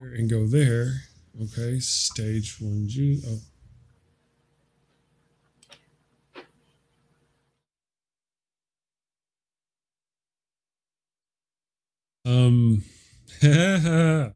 and go there. Okay, stage 1G. Oh. Oh, yeah.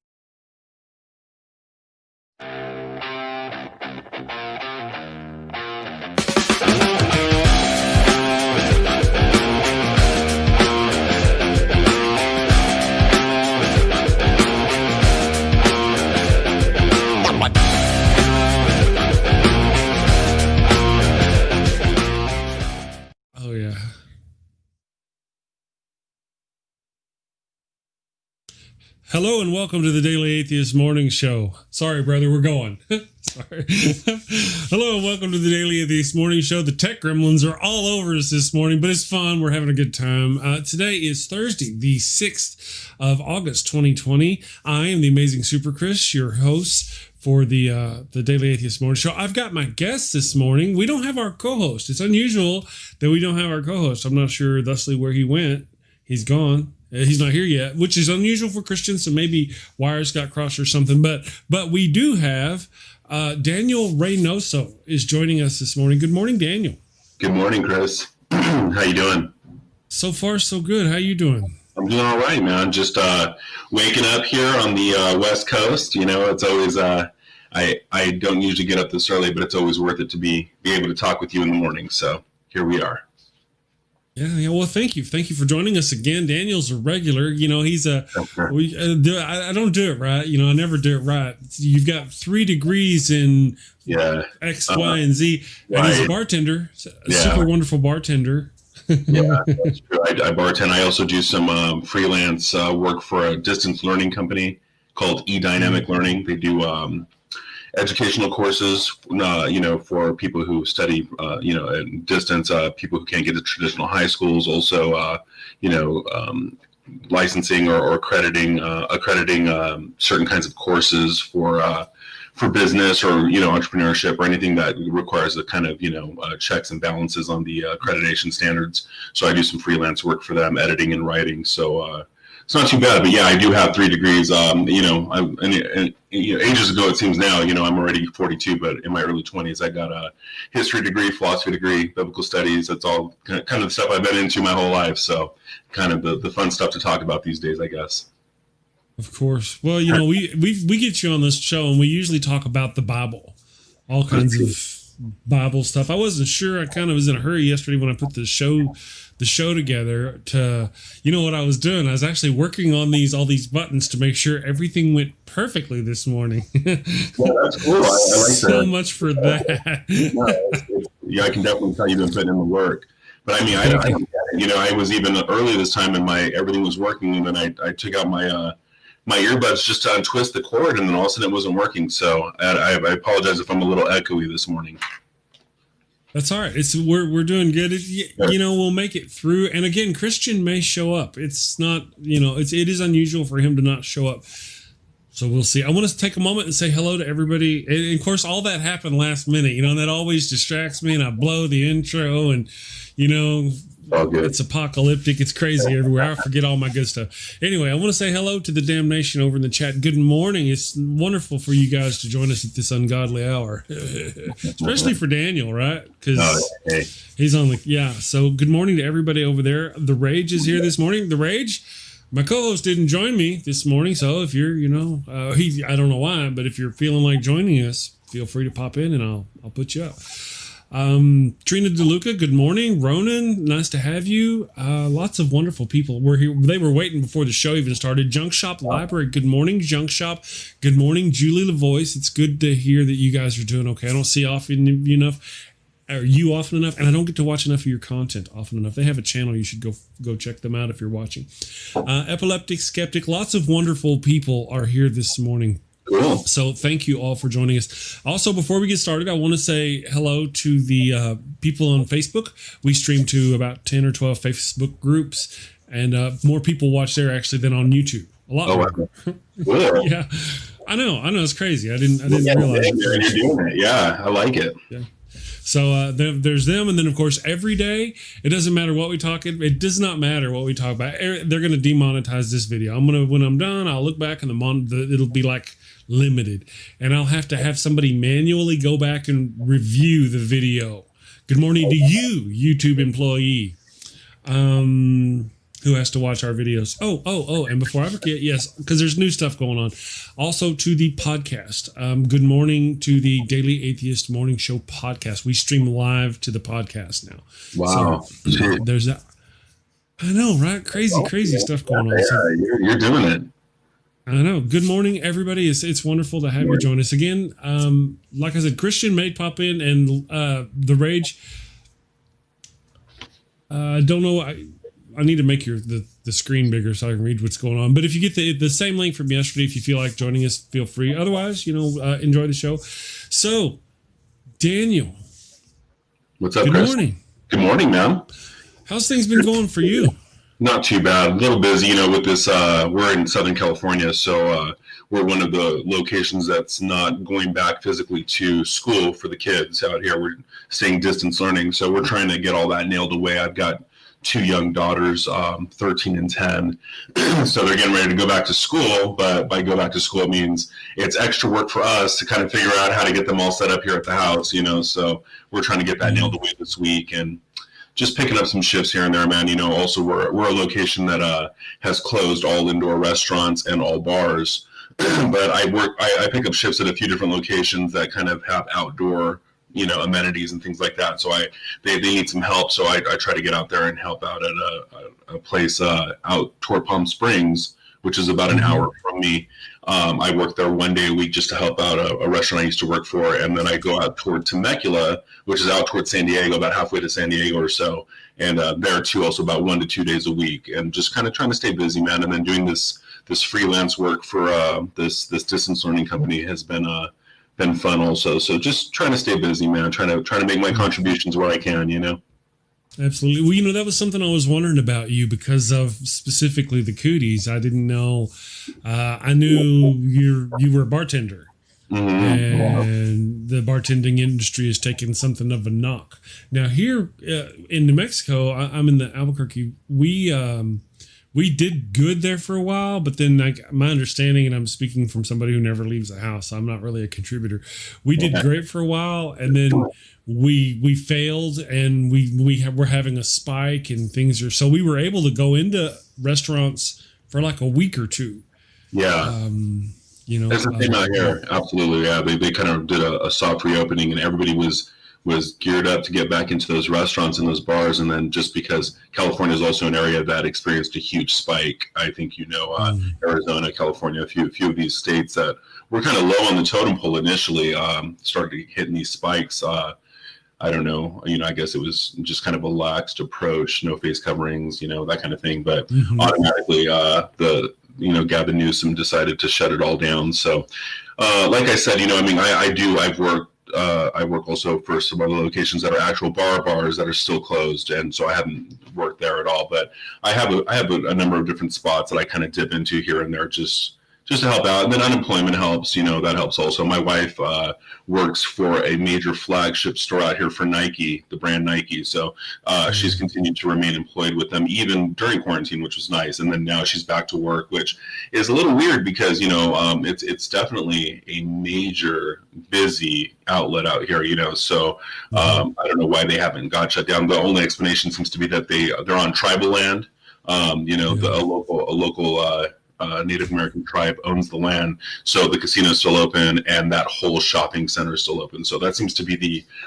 Hello and welcome to the Daily Atheist Morning Show. Sorry, brother, we're going. Sorry. Hello and welcome to the Daily Atheist Morning Show. The tech gremlins are all over us this morning, but it's fun. We're having a good time. Today is Thursday, the 6th of August, 2020. I am the amazing Super Chris, your host for the Daily Atheist Morning Show. I've got my guest this morning. We don't have our co-host. It's unusual that we don't have our co-host. I'm not sure thusly where he went. He's gone. He's not here yet, which is unusual for Christians, so maybe wires got crossed or something. But we do have Daniel Reynoso is joining us this morning. Good morning, Daniel. Good morning, Chris. How you doing? So far, so good. How you doing? I'm doing all right, man. Just waking up here on the West Coast. You know, it's always I don't usually get up this early, but it's always worth it to be able to talk with you in the morning. So here we are. Yeah. Well, thank you for joining us again. Daniel's a regular. You know, he's I don't do it right. You know, I never do it right. You've got 3 degrees in X, Y, and Z, and he's a bartender, a super wonderful bartender. Yeah, that's true. I bartend. I also do some freelance work for a distance learning company called eDynamic Learning. They do educational courses, for people who study, at distance, people who can't get to traditional high schools, also, licensing or accrediting certain kinds of courses for business or, entrepreneurship or anything that requires a kind of, checks and balances on the accreditation standards. So I do some freelance work for them, editing and writing. So, it's not too bad, but yeah, I do have 3 degrees. Ages ago, it seems now, I'm already 42, but in my early 20s, I got a history degree, philosophy degree, biblical studies. That's all kind of the stuff I've been into my whole life. So kind of the fun stuff to talk about these days, I guess. Of course. Well, we get you on this show and we usually talk about the Bible, all kinds of Bible stuff. I wasn't sure. I kind of was in a hurry yesterday when I put the show together to, what I was doing. I was actually working on all these buttons to make sure everything went perfectly this morning. Well, that's cool. I like so much for that. Yeah, I can definitely tell you've been putting in the work. But I mean, I don't get it. I was even early this time and everything was working, and then I took out my earbuds just to untwist the cord, and then all of a sudden it wasn't working. So I apologize if I'm a little echoey this morning. That's all right. We're doing good. We'll make it through. And again, Christian may show up. It's not, it is unusual for him to not show up. So we'll see. I want to take a moment and say hello to everybody. And of course, all that happened last minute, and that always distracts me, and I blow the intro, and, it's apocalyptic. It's crazy everywhere. I forget all my good stuff. Anyway, I want to say hello to the damnation over in the chat. Good morning. It's wonderful for you guys to join us at this ungodly hour, especially for Daniel, right? Because he's on So good morning to everybody over there. The Rage is here this morning. The Rage, my co-host, didn't join me this morning. So if you're, I don't know why, but if you're feeling like joining us, feel free to pop in and I'll put you up. Trina DeLuca, good morning. Ronan, nice to have you. Lots of wonderful people were here. They were waiting before the show even started. Junk Shop Library, good morning. Junk Shop, good morning. Julie LaVoice, it's good to hear that you guys are doing okay. I don't see often enough, and I don't get to watch enough of your content often enough. They have a channel. You should go check them out if you're watching. Epileptic Skeptic, lots of wonderful people are here this morning. Cool. So thank you all for joining us. Also, before we get started, I want to say hello to the people on Facebook. We stream to about 10 or 12 Facebook groups, and more people watch there actually than on YouTube. A lot more. Cool. Yeah, I know. It's crazy. I didn't realize. You're doing it. Yeah, I like it. Yeah. So there's them, and then of course every day, it doesn't matter what we talk. It does not matter what we talk about. They're going to demonetize this video. When I'm done, I'll look back and it'll be like limited, and I'll have to have somebody manually go back and review the video. Good morning to you, YouTube employee, who has to watch our videos. Oh, and before I forget, yes, because there's new stuff going on. Also to the podcast. Good morning to the Daily Atheist Morning Show podcast. We stream live to the podcast now. Wow. So there's that. I know, right? Crazy stuff going on. So, you're doing it. I know. Good morning, everybody. It's wonderful to have you join us again. Like I said, Christian may pop in, and the Rage. I don't know. I need to make the screen bigger so I can read what's going on. But if you get the same link from yesterday, if you feel like joining us, feel free. Otherwise, enjoy the show. So, Daniel. What's up, Good Chris? morning. Good morning, man. How's things been going for you? Not too bad. A little busy, with this. We're in Southern California, so we're one of the locations that's not going back physically to school for the kids out here. We're staying distance learning, so we're trying to get all that nailed away. I've got 2 young daughters, 13 and 10. So they're getting ready to go back to school, but by go back to school, it means it's extra work for us to kind of figure out how to get them all set up here at the house, so we're trying to get that nailed away this week and just picking up some shifts here and there, man. Also we're a location that has closed all indoor restaurants and all bars, but I pick up shifts at a few different locations that kind of have outdoor amenities and things like that. So they need some help. So I try to get out there and help out at a place out toward Palm Springs, which is about an hour from me. I work there one day a week just to help out a restaurant I used to work for. And then I go out toward Temecula, which is out toward San Diego, about halfway to San Diego or so. And there too, also about 1 to 2 days a week, and just kind of trying to stay busy, man. And then doing this freelance work for this distance learning company has been fun also. So just trying to stay busy, man. Trying to make my contributions where I can, Absolutely. Well, that was something I was wondering about you because of specifically the cooties. I didn't know. I knew you were a bartender, and the bartending industry has taken something of a knock. Now here in New Mexico, I'm in the Albuquerque. We did good there for a while, but then my understanding, and I'm speaking from somebody who never leaves the house, so I'm not really a contributor. We did great for a while, and then we failed, and we're having a spike, and so we were able to go into restaurants for like a week or two. Yeah. There's a thing out here. Absolutely. Yeah. They kind of did a soft reopening, and everybody was geared up to get back into those restaurants and those bars. And then just because California is also an area that experienced a huge spike, I think, Arizona, California, a few of these states that were kind of low on the totem pole initially, started hitting these spikes. I don't know, I guess it was just kind of a laxed approach, no face coverings, that kind of thing. But automatically Gavin Newsom decided to shut it all down. So like I said, I work also for some other locations that are actual bars that are still closed, and so I haven't worked there at all. But I have a number of different spots that I kind of dip into here and there, just to help out. And then unemployment helps, that helps also. My wife works for a major flagship store out here for Nike, the brand Nike. So she's continued to remain employed with them even during quarantine, which was nice. And then now she's back to work, which is a little weird because, it's definitely a major busy outlet out here, So I don't know why they haven't got shut down. The only explanation seems to be that they're on tribal land. A local Native American tribe owns the land, so the casino is still open and that whole shopping center is still open. So that seems to be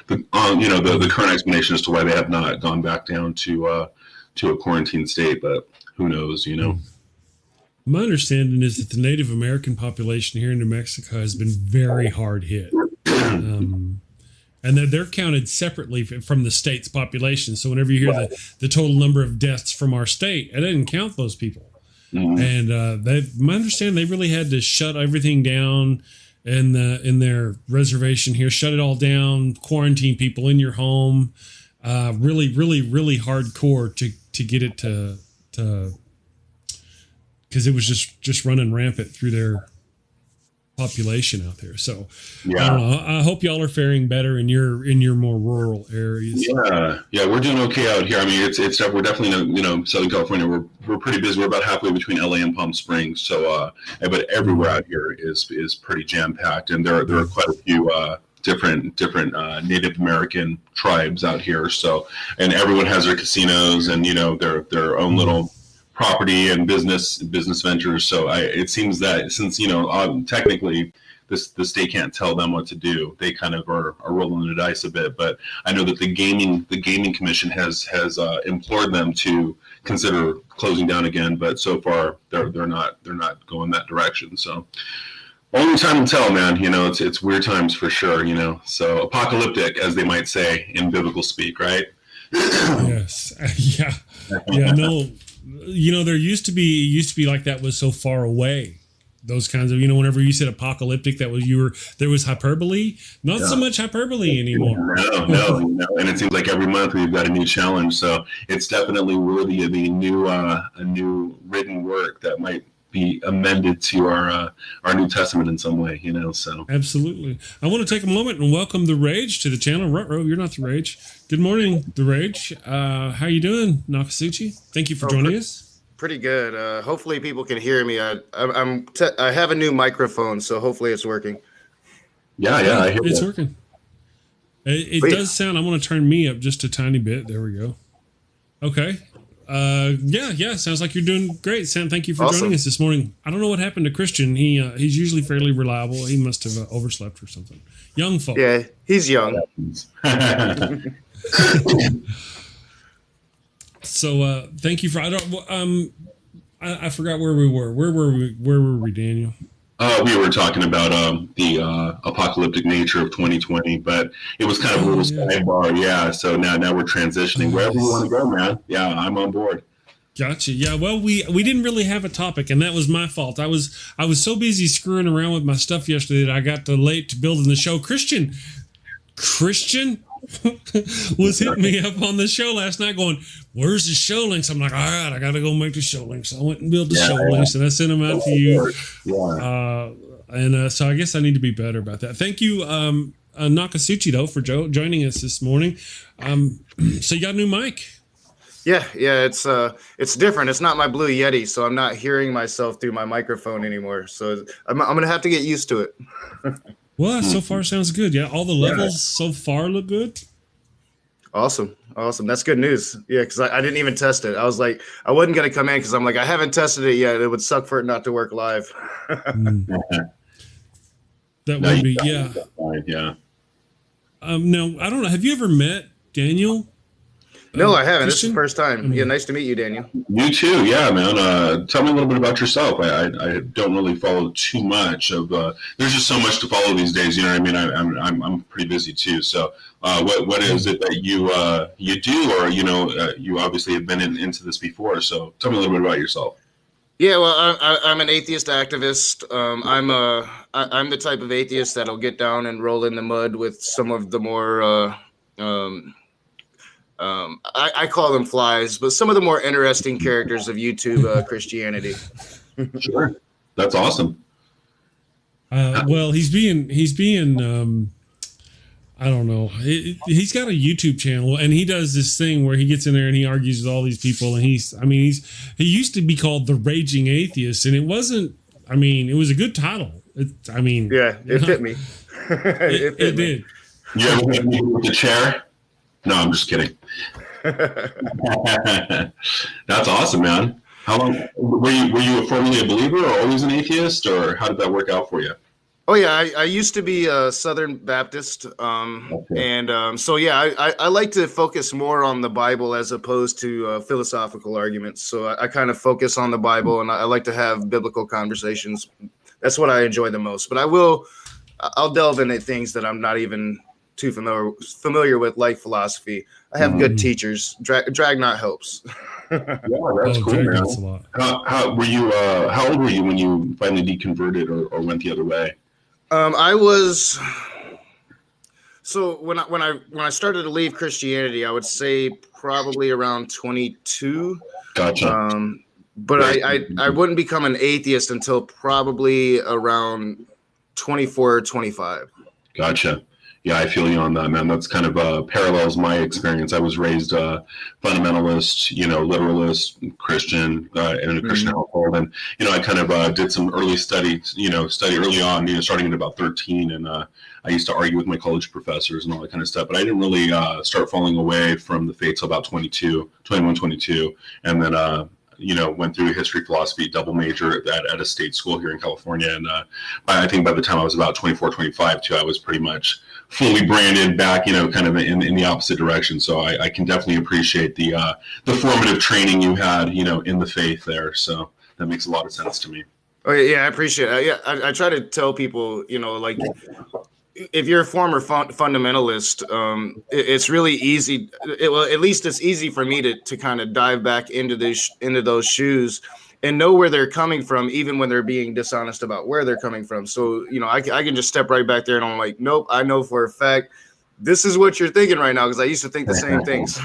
the current explanation as to why they have not gone back down to a quarantine state. But who knows, My understanding is that the Native American population here in New Mexico has been very hard hit. And they're counted separately from the state's population. So whenever you hear the total number of deaths from our state, it doesn't count those people. And my understanding, they really had to shut everything down in their reservation here, shut it all down, quarantine people in your home, really, really, really hardcore to get it to because it was just running rampant through population out there. So Yeah. I don't know. I hope y'all are faring better in your more rural areas. Yeah, we're doing okay out here. I mean, it's we're definitely Southern California. We're pretty busy. We're about halfway between LA and Palm Springs. So, but everywhere out here is pretty jam packed, and there are quite a few different Native American tribes out here. So, and everyone has their casinos and their own little property and business ventures. So it seems that since technically the state can't tell them what to do, they kind of are rolling the dice a bit. But I know that the gaming commission has implored them to consider closing down again, but so far they're not going that direction. So only time will tell, man. It's weird times for sure. So apocalyptic, as they might say in biblical speak, right? Yes. Yeah. No. There used to be like that was so far away. Those kinds of, whenever you said apocalyptic, there was hyperbole. Not so much hyperbole anymore. No. And it seems like every month we've got a new challenge. So it's definitely worthy of a new written work that might be amended to our New Testament in some way. So absolutely. I want to take a moment and welcome the Rage to the channel. Ruh-roh, you're not the Rage. Good morning, the Rage. How you doing, Nakasuchi? Thank you for joining us. Pretty good. Hopefully people can hear me. I have a new microphone, so hopefully it's working. Yeah, I hear it's working. It does sound. I'm going to turn me up just a tiny bit. There we go. Okay. Yeah. Sounds like you're doing great, Sam. Thank you for joining us this morning. I don't know what happened to Christian. He's usually fairly reliable. He must have overslept or something. Young folk. Yeah, he's young. So thank you for. I forgot where we were. Where were we, Daniel? We were talking about the apocalyptic nature of 2020, but it was kind of a little sidebar. Yeah. So now we're transitioning. Wherever you want to go, man. Yeah, I'm on board. Gotcha. Yeah. Well, we didn't really have a topic, and that was my fault. I was so busy screwing around with my stuff yesterday that I got late to building the show. Christian was hitting me up on the show last night going, where's the show links? I'm like, all right, I got to go make the show links. So I went and built the show links, and I sent them out to you. So I guess I need to be better about that. Thank you, Nakasuchi, though, for joining us this morning. So you got a new mic. Yeah, it's different. It's not my Blue Yeti, so I'm not hearing myself through my microphone anymore. So I'm going to have to get used to it. Well, so far sounds good. Yeah, all the levels so far look good. Awesome. That's good news. Yeah, because I didn't even test it. I was like, I wasn't going to come in because I'm like, I haven't tested it yet. It would suck for it not to work live. That would be, yeah. Yeah. No, I don't know. Have you ever met Daniel? No, I haven't. This is the first time. Yeah, nice to meet you, Daniel. You too. Yeah, man. Tell me a little bit about yourself. I don't really follow too much of. There's just so much to follow these days. You know what I mean? I'm pretty busy too. So, what is it that you do, or you obviously have been into this before. So, tell me a little bit about yourself. Yeah, well, I'm an atheist activist. I'm the type of atheist that'll get down and roll in the mud with some of the more. I call them flies, but some of the more interesting characters of YouTube Christianity. Sure, that's awesome. Well, he's being I don't know. He's got a YouTube channel, and he does this thing where he gets in there and he argues with all these people. And he used to be called the Raging Atheist, and it wasn't. I mean, it was a good title. It fit me. it did. You ever hit me with the chair? No, I'm just kidding. That's awesome, man. How long were you formerly a believer, or always an atheist, or how did that work out for you? Oh yeah, I used to be a Southern Baptist, and so yeah, I like to focus more on the Bible as opposed to philosophical arguments. So I kind of focus on the Bible, and I like to have biblical conversations. That's what I enjoy the most. But I'll delve into things that I'm not even too familiar with, like philosophy. I have good teachers. Dragnet helps. Yeah, that's cool, man. How old were you when you finally deconverted or went the other way? So when I started to leave Christianity, I would say probably around 22. Gotcha. But I wouldn't become an atheist until probably around 24 or 25. Gotcha. Yeah, I feel you on that, man. That's kind of parallels my experience. I was raised fundamentalist, literalist, Christian, in a Christian household, and I kind of did some early study early on, starting at about 13, and I used to argue with my college professors and all that kind of stuff. But I didn't really start falling away from the faith till about 21, 22, and then went through history, philosophy, double major at a state school here in California. And I think by the time I was about 24, 25 too, I was pretty much fully branded back, kind of in the opposite direction. So I can definitely appreciate the formative training you had, in the faith there. So that makes a lot of sense to me. Oh yeah, I appreciate it. Yeah, I try to tell people, like, if you're a former fundamentalist, it's really easy. At least it's easy for me to kind of dive back into those shoes and know where they're coming from, even when they're being dishonest about where they're coming from. So, I can just step right back there and I'm like, nope, I know for a fact this is what you're thinking right now, because I used to think the same things.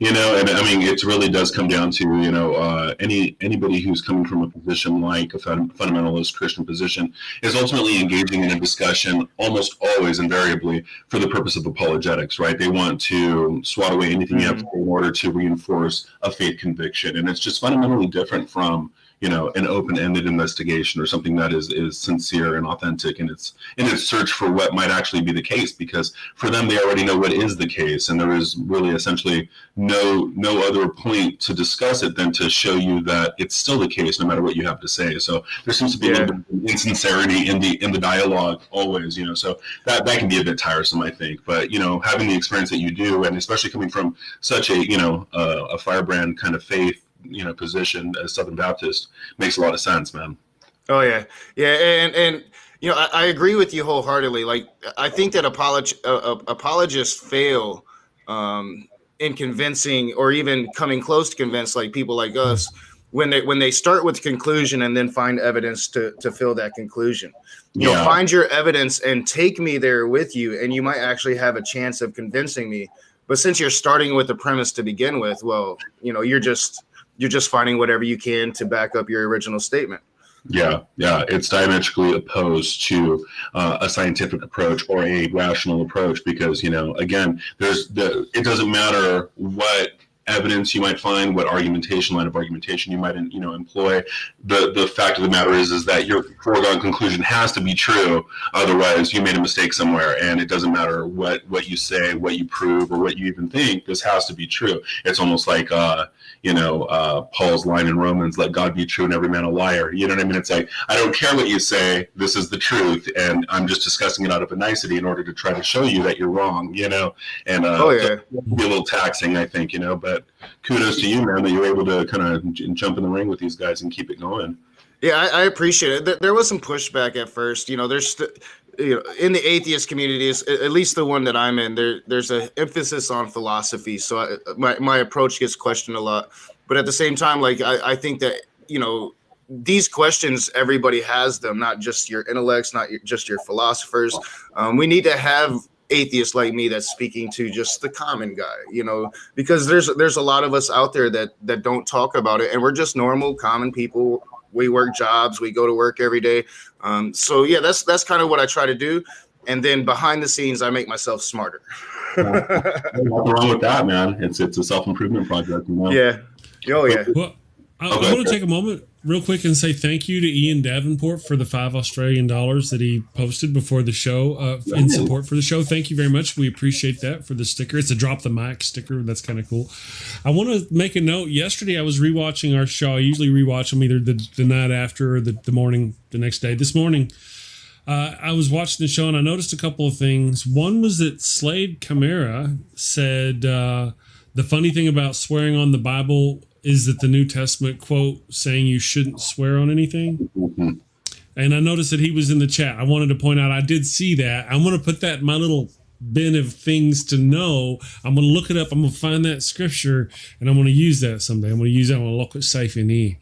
And I mean, it really does come down to, anybody who's coming from a position like a fundamentalist Christian position is ultimately engaging in a discussion almost always invariably for the purpose of apologetics, right? They want to swat away anything you have to say in order to reinforce a faith conviction. And it's just fundamentally different from, an open-ended investigation or something that is sincere and authentic in its search for what might actually be the case, because for them, they already know what is the case. And there is really essentially no other point to discuss it than to show you that it's still the case, no matter what you have to say. So there seems to be a little bit of insincerity in the dialogue always, so that can be a bit tiresome, I think. But, having the experience that you do, and especially coming from such a firebrand kind of faith, position as Southern Baptist, makes a lot of sense, man. Oh yeah. And I agree with you wholeheartedly. Like, I think that apologists fail in convincing, or even coming close to convince, like people like us, when they start with conclusion and then find evidence to fill that conclusion. Find your evidence and take me there with you, and you might actually have a chance of convincing me. But since you're starting with the premise to begin with, well, you're just finding whatever you can to back up your original statement. Yeah, it's diametrically opposed to a scientific approach or a rational approach, because again, it doesn't matter what evidence you might find, what line of argumentation you might employ. The fact of the matter is that your foregone conclusion has to be true. Otherwise, you made a mistake somewhere, and it doesn't matter what you say, what you prove, or what you even think. This has to be true. It's almost like Paul's line in Romans, "Let God be true and every man a liar." You know what I mean? It's like, I don't care what you say. This is the truth, and I'm just discussing it out of a nicety in order to try to show you that you're wrong. And it'd be a little taxing, I think. But kudos to you, man, that you're able to kind of jump in the ring with these guys and keep it going. Yeah, I appreciate it. There was some pushback at first. There's in the atheist communities, at least the one that I'm in, there's an emphasis on philosophy. So my approach gets questioned a lot. But at the same time, like, I think that, these questions, everybody has them, not just your intellects, not just your philosophers. We need to have atheists like me that's speaking to just the common guy, because there's a lot of us out there that don't talk about it, and we're just normal, common people. We work jobs, we go to work every day. So yeah, that's kind of what I try to do. And then behind the scenes, I make myself smarter. Nothing wrong with that, man. It's a self-improvement project. Yeah. Oh yeah. Well, I want to take a moment real quick and say thank you to Ian Davenport for the $5 Australian that he posted before the show in support for the show. Thank you very much. We appreciate that for the sticker. It's a Drop the Mic sticker. That's kind of cool. I want to make a note. Yesterday, I was rewatching our show. I usually rewatch them either the night after or the morning, the next day. This morning, I was watching the show and I noticed a couple of things. One was that Slade Camara said the funny thing about swearing on the Bible is that the New Testament quote saying you shouldn't swear on anything. Mm-hmm. And I noticed that he was in the chat. I wanted to point out, I did see that. I'm going to put that in my little bin of things to know. I'm going to look it up. I'm going to find that scripture and I'm going to use that someday. I'm going to use that. I'm going to look at safe in E.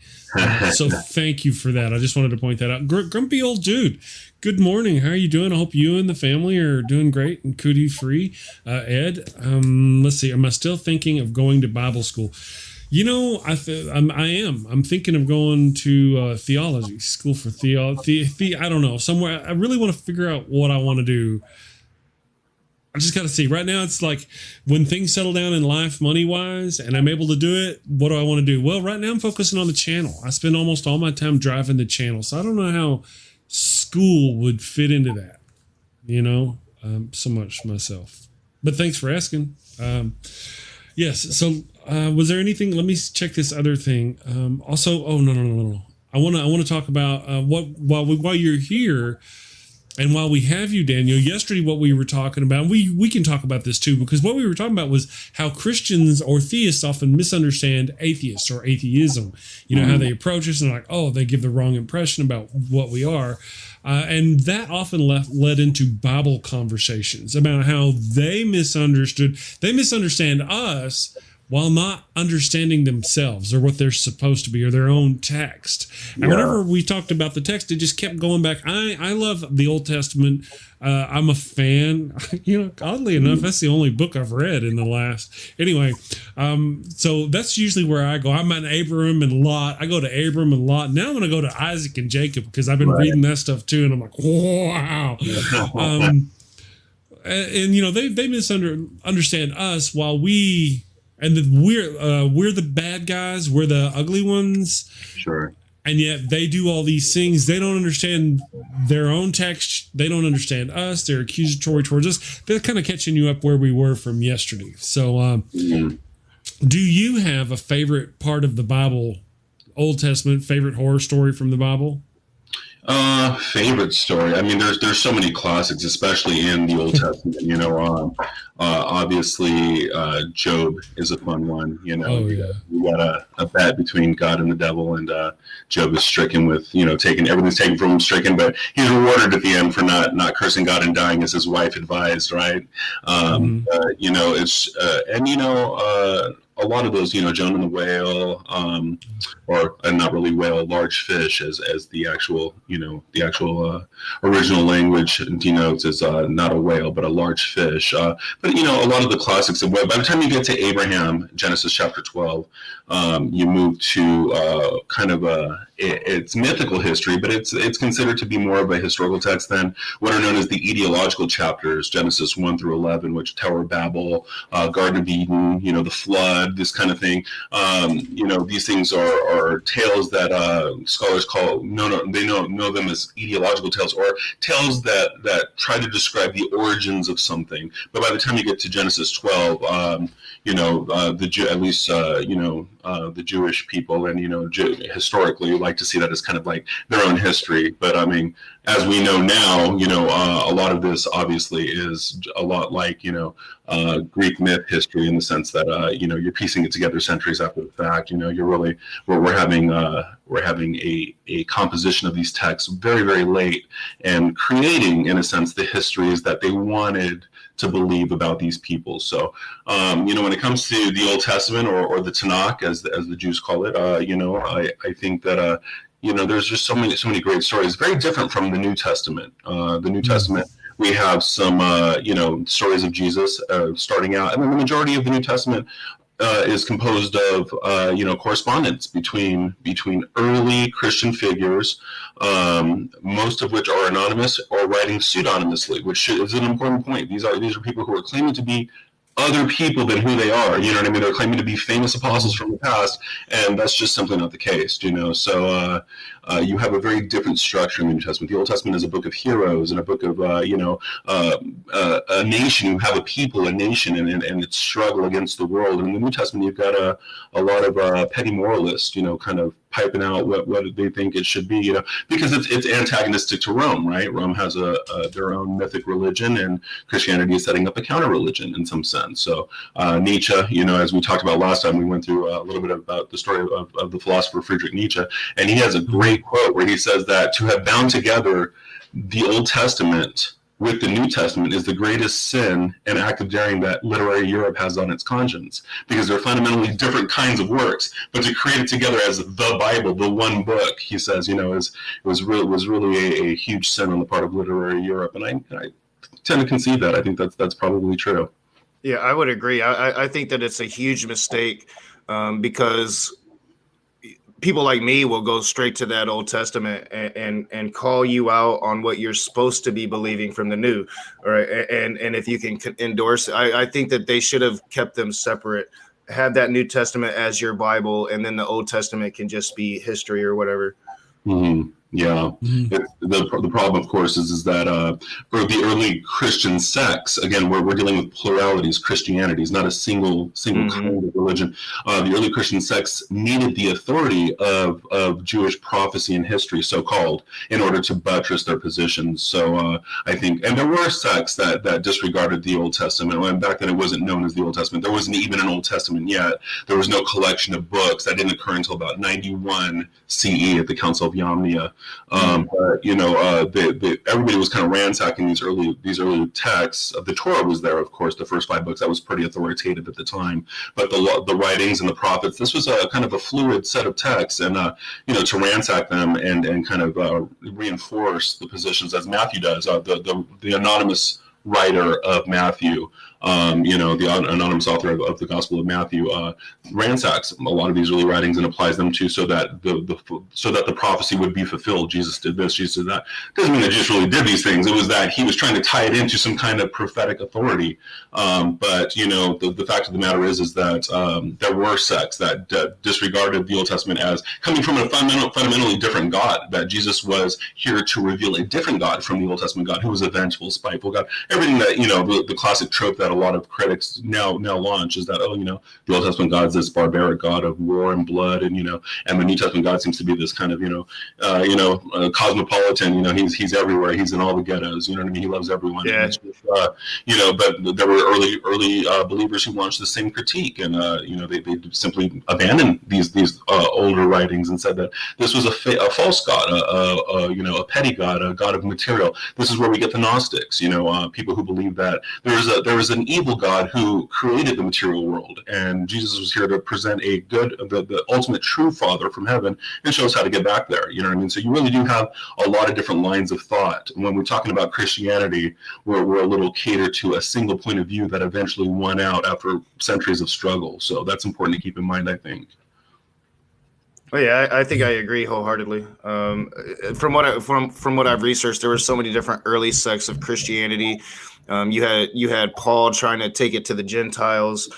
So thank you for that. I just wanted to point that out. Grumpy old dude. Good morning. How are you doing? I hope you and the family are doing great and cootie free. Ed, let's see. Am I still thinking of going to Bible school? I'm thinking of going to theology school for theology. I don't know, somewhere. I really want to figure out what I want to do. I just got to see. Right now, it's like when things settle down in life, money-wise, and I'm able to do it, what do I want to do? Well, right now I'm focusing on the channel. I spend almost all my time driving the channel, so I don't know how school would fit into that, so much myself. But thanks for asking. Yes, so was there anything? Let me check this other thing. Also, oh, no. I want to talk about while you're here. And while we have you, Daniel, yesterday what we were talking about, we can talk about this too, because what we were talking about was how Christians or theists often misunderstand atheists or atheism. How they approach us and like, oh, they give the wrong impression about what we are. And that often led into Bible conversations about how they misunderstand us while not understanding themselves or what they're supposed to be or their own text. And whenever we talked about the text, it just kept going back. I love the Old Testament. I'm a fan. Oddly enough, that's the only book I've read in the last. Anyway, so that's usually where I go. I'm on Abram and Lot. I go to Abram and Lot. Now I'm going to go to Isaac and Jacob because I've been reading that stuff too. And I'm like, wow. They misunderstand us while we're the bad guys. We're the ugly ones. Sure. And yet they do all these things. They don't understand their own text. They don't understand us. They're accusatory towards us. They're kind of catching you up where we were from yesterday. So do you have a favorite part of the Bible, Old Testament, favorite horror story from the Bible? Favorite story. I mean, there's so many classics, especially in the Old Testament. Obviously, Job is a fun one. We got a bet between God and the devil, and Job is stricken with everything's taken from him, stricken, but he's rewarded at the end for not cursing God and dying as his wife advised, right? A lot of those, Jonah and the whale, or not really whale, large fish, as the actual original language denotes as not a whale but a large fish. But a lot of the classics. By the time you get to Abraham, Genesis chapter 12, you move to it's mythical history, but it's considered to be more of a historical text than what are known as the etiological chapters, Genesis 1 through 11, which Tower of Babel, Garden of Eden, the flood, this kind of thing. These things are tales that scholars know them as etiological tales, or tales that try to describe the origins of something. But by the time you get to Genesis 12, the Jewish people and historically like to see that as kind of like their own history. But I mean, as we know now, a lot of this obviously is a lot like Greek myth history, in the sense that you're piecing it together centuries after the fact. We're having a composition of these texts very, very late, and creating, in a sense, the histories that they wanted to believe about these people. So, when it comes to the Old Testament or the Tanakh, as the Jews call it, I think that there's just so many great stories. Very different from the New Testament. The New Testament, we have some stories of Jesus starting out, and then the majority of the New Testament is composed of correspondence between early Christian figures, most of which are anonymous or writing pseudonymously, which is an important point. These are people who are claiming to be other people than who they are. You know what I mean? They're claiming to be famous apostles from the past, and that's just simply not the case. So you have a very different structure in the New Testament. The Old Testament is a book of heroes and a book of a nation. You have a people, a nation, and its struggle against the world. And in the New Testament, you've got a lot of petty moralists, kind of piping out what they think it should be, because it's antagonistic to Rome, right? Rome has their own mythic religion, and Christianity is setting up a counter religion in some sense. So Nietzsche, as we talked about last time, we went through a little bit about the story of the philosopher Friedrich Nietzsche, and he has a great quote where he says that to have bound together the Old Testament with the New Testament is the greatest sin and act of daring that literary Europe has on its conscience, because they're fundamentally different kinds of works, but to create it together as the Bible, the one book, he says, was really a huge sin on the part of literary Europe. And I tend to concede that. I think that's probably true. Yeah, I would agree. I think that it's a huge mistake because people like me will go straight to that Old Testament and call you out on what you're supposed to be believing from the New, right? And if you can endorse it, I think that they should have kept them separate. Have that New Testament as your Bible, and then the Old Testament can just be history or whatever. Mm-hmm. Yeah. The problem, of course, is that for the early Christian sects, again, we're dealing with pluralities, Christianities, not a single kind of religion. The early Christian sects needed the authority of Jewish prophecy and history, so-called, in order to buttress their positions. So I think, and there were sects that disregarded the Old Testament. When back then it wasn't known as the Old Testament. There wasn't even an Old Testament yet. There was no collection of books. That didn't occur until about 91 CE at the Council of Yamnia. But everybody was kind of ransacking these early texts. The Torah was there, of course, the first 5 books. That was pretty authoritative at the time. But the writings and the prophets, this was a kind of a fluid set of texts, and to ransack them and kind of reinforce the positions as Matthew does. The anonymous writer of Matthew, the anonymous author of the Gospel of Matthew, ransacks a lot of these early writings and applies them to so that the prophecy would be fulfilled. Jesus did this, Jesus did that. Doesn't mean that Jesus really did these things. It was that he was trying to tie it into some kind of prophetic authority. But the fact of the matter is that there were sects that disregarded the Old Testament as coming from a fundamentally different God. That Jesus was here to reveal a different God from the Old Testament God, who was a vengeful, spiteful God. Everything that the classic trope that a lot of critics now launch is that the Old Testament God is this barbaric God of war and blood, and the New Testament God seems to be this kind of cosmopolitan. He's everywhere. He's in all the ghettos. You know what I mean? He loves everyone. Yeah. But there were early believers who launched the same critique, and they simply abandoned these older writings and said that this was a false God, a petty God, a God of material. This is where we get the Gnostics. People who believe that there was an evil God who created the material world, and Jesus was here to present the ultimate true Father from heaven and show us how to get back there. You know what I mean? So you really do have a lot of different lines of thought. When we're talking about Christianity, we're a little catered to a single point of view that eventually won out after centuries of struggle. So that's important to keep in mind, I think. Oh yeah, I think I agree wholeheartedly. From what I've researched, there were so many different early sects of Christianity. You had Paul trying to take it to the Gentiles.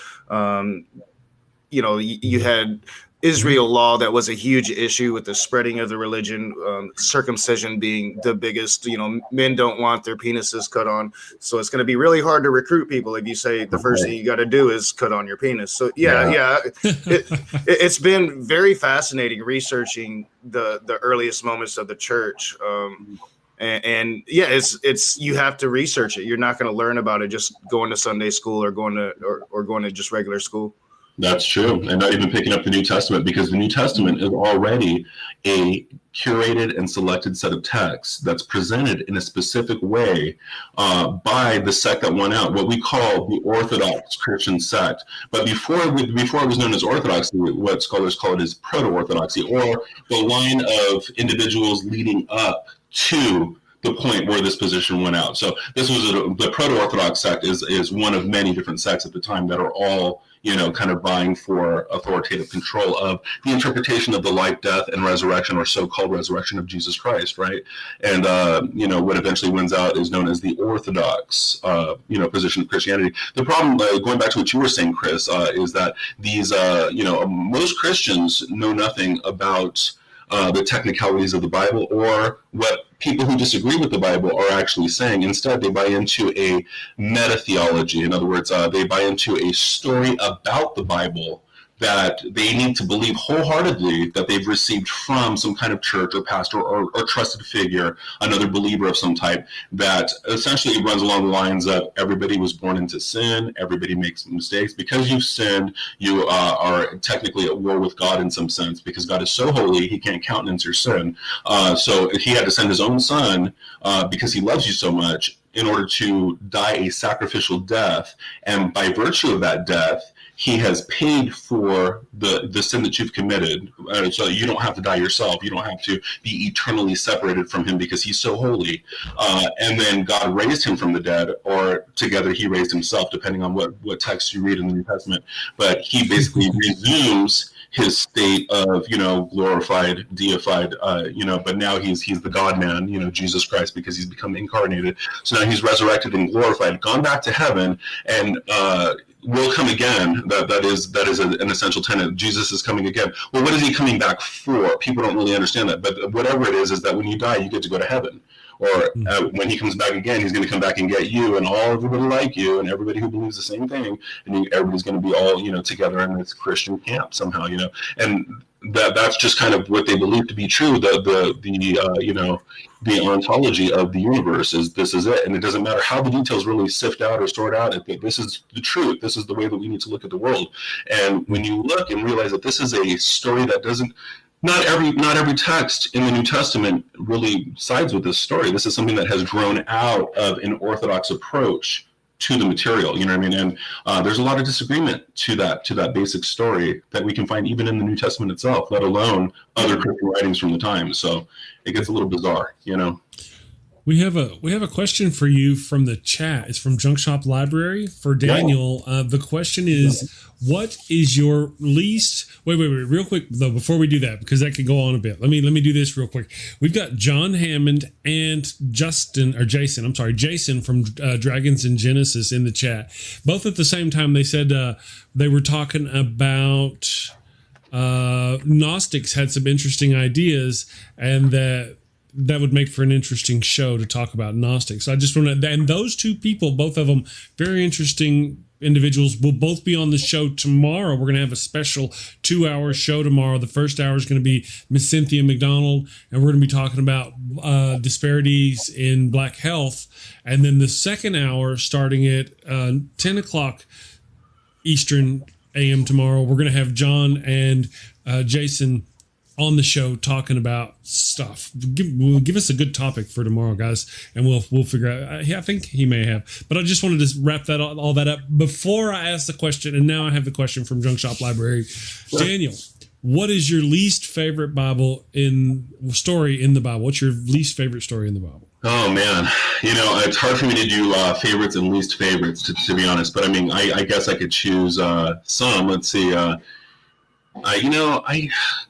You had Israel law that was a huge issue with the spreading of the religion, circumcision being the biggest. Men don't want their penises cut on, so it's going to be really hard to recruit people if you say the first thing you got to do is cut on your penis. So it's been very fascinating researching the earliest moments of the church. It's you have to research it. You're not going to learn about it just going to Sunday school or going to just regular school. That's true. And not even picking up the New Testament, because the New Testament is already a curated and selected set of texts that's presented in a specific way by the sect that won out, what we call the Orthodox Christian sect. But before it was known as Orthodoxy, what scholars call it is Proto-Orthodoxy, or the line of individuals leading up to the point where this position went out. So this was the Proto-Orthodox sect is one of many different sects at the time that are all kind of vying for authoritative control of the interpretation of the life, death, and resurrection, or so-called resurrection of Jesus Christ, right? And what eventually wins out is known as the Orthodox position of Christianity. The problem, going back to what you were saying, Chris, is that these most Christians know nothing about the technicalities of the Bible or what people who disagree with the Bible are actually saying. Instead, they buy into a meta-theology. In other words, they buy into a story about the Bible that they need to believe wholeheartedly that they've received from some kind of church or pastor or trusted figure, another believer of some type, that essentially runs along the lines of everybody was born into sin, everybody makes mistakes. Because you've sinned, you are technically at war with God in some sense, because God is so holy, he can't countenance your sin. So he had to send his own son because he loves you so much in order to die a sacrificial death. And by virtue of that death, he has paid for the sin that you've committed, so you don't have to die yourself. You don't have to be eternally separated from him because he's so holy. And then God raised him from the dead, or together he raised himself, depending on what text you read in the New Testament. But he basically resumes his state of, glorified, deified, but now he's the God-man, Jesus Christ, because he's become incarnated. So now he's resurrected and glorified, gone back to heaven, and will come again. That is an essential tenet. Jesus is coming again. Well, what is he coming back for? People don't really understand that. But whatever it is that when you die, you get to go to heaven. Or when he comes back again, he's going to come back and get you and everybody like you and everybody who believes the same thing. And everybody's going to be all, together in this Christian camp somehow, And that's just kind of what they believe to be true. The ontology of the universe this is it. And it doesn't matter how the details really sift out or sort out. This is the truth. This is the way that we need to look at the world. And when you look and realize that this is a story that doesn't, not every text in the New Testament really sides with this story. This is something that has grown out of an orthodox approach to the material. You know what I mean? And there's a lot of disagreement to that basic story that we can find even in the New Testament itself, let alone other Christian writings from the time. So it gets a little bizarre, We have a question for you from the chat. It's from Junk Shop Library for Daniel. The question is, what is your least? Wait, real quick though, before we do that, because that could go on a bit. Let me do this real quick. We've got John Hammond and Jason from Dragons and Genesis in the chat. Both at the same time, they said they were talking about Gnostics had some interesting ideas, and that would make for an interesting show to talk about Gnostics. So I just want to, and those two people, both of them, very interesting individuals, will both be on the show tomorrow. We're going to have a special 2-hour show tomorrow. The first hour is going to be Miss Cynthia McDonald, and we're going to be talking about disparities in Black health. And then the second hour, starting at 10 o'clock Eastern AM tomorrow, we're going to have John and Jason on the show talking about stuff. Give us a good topic for tomorrow, guys, and we'll figure out. I think he may have, but I just wanted to wrap all that up before I ask the question. And now I have the question from Junk Shop Library. Sure. Daniel, what is your least favorite story in the Bible? What's your least favorite story in the Bible? Oh man, it's hard for me to do favorites and least favorites, to be honest. But I mean, I guess I could choose some. Let's see.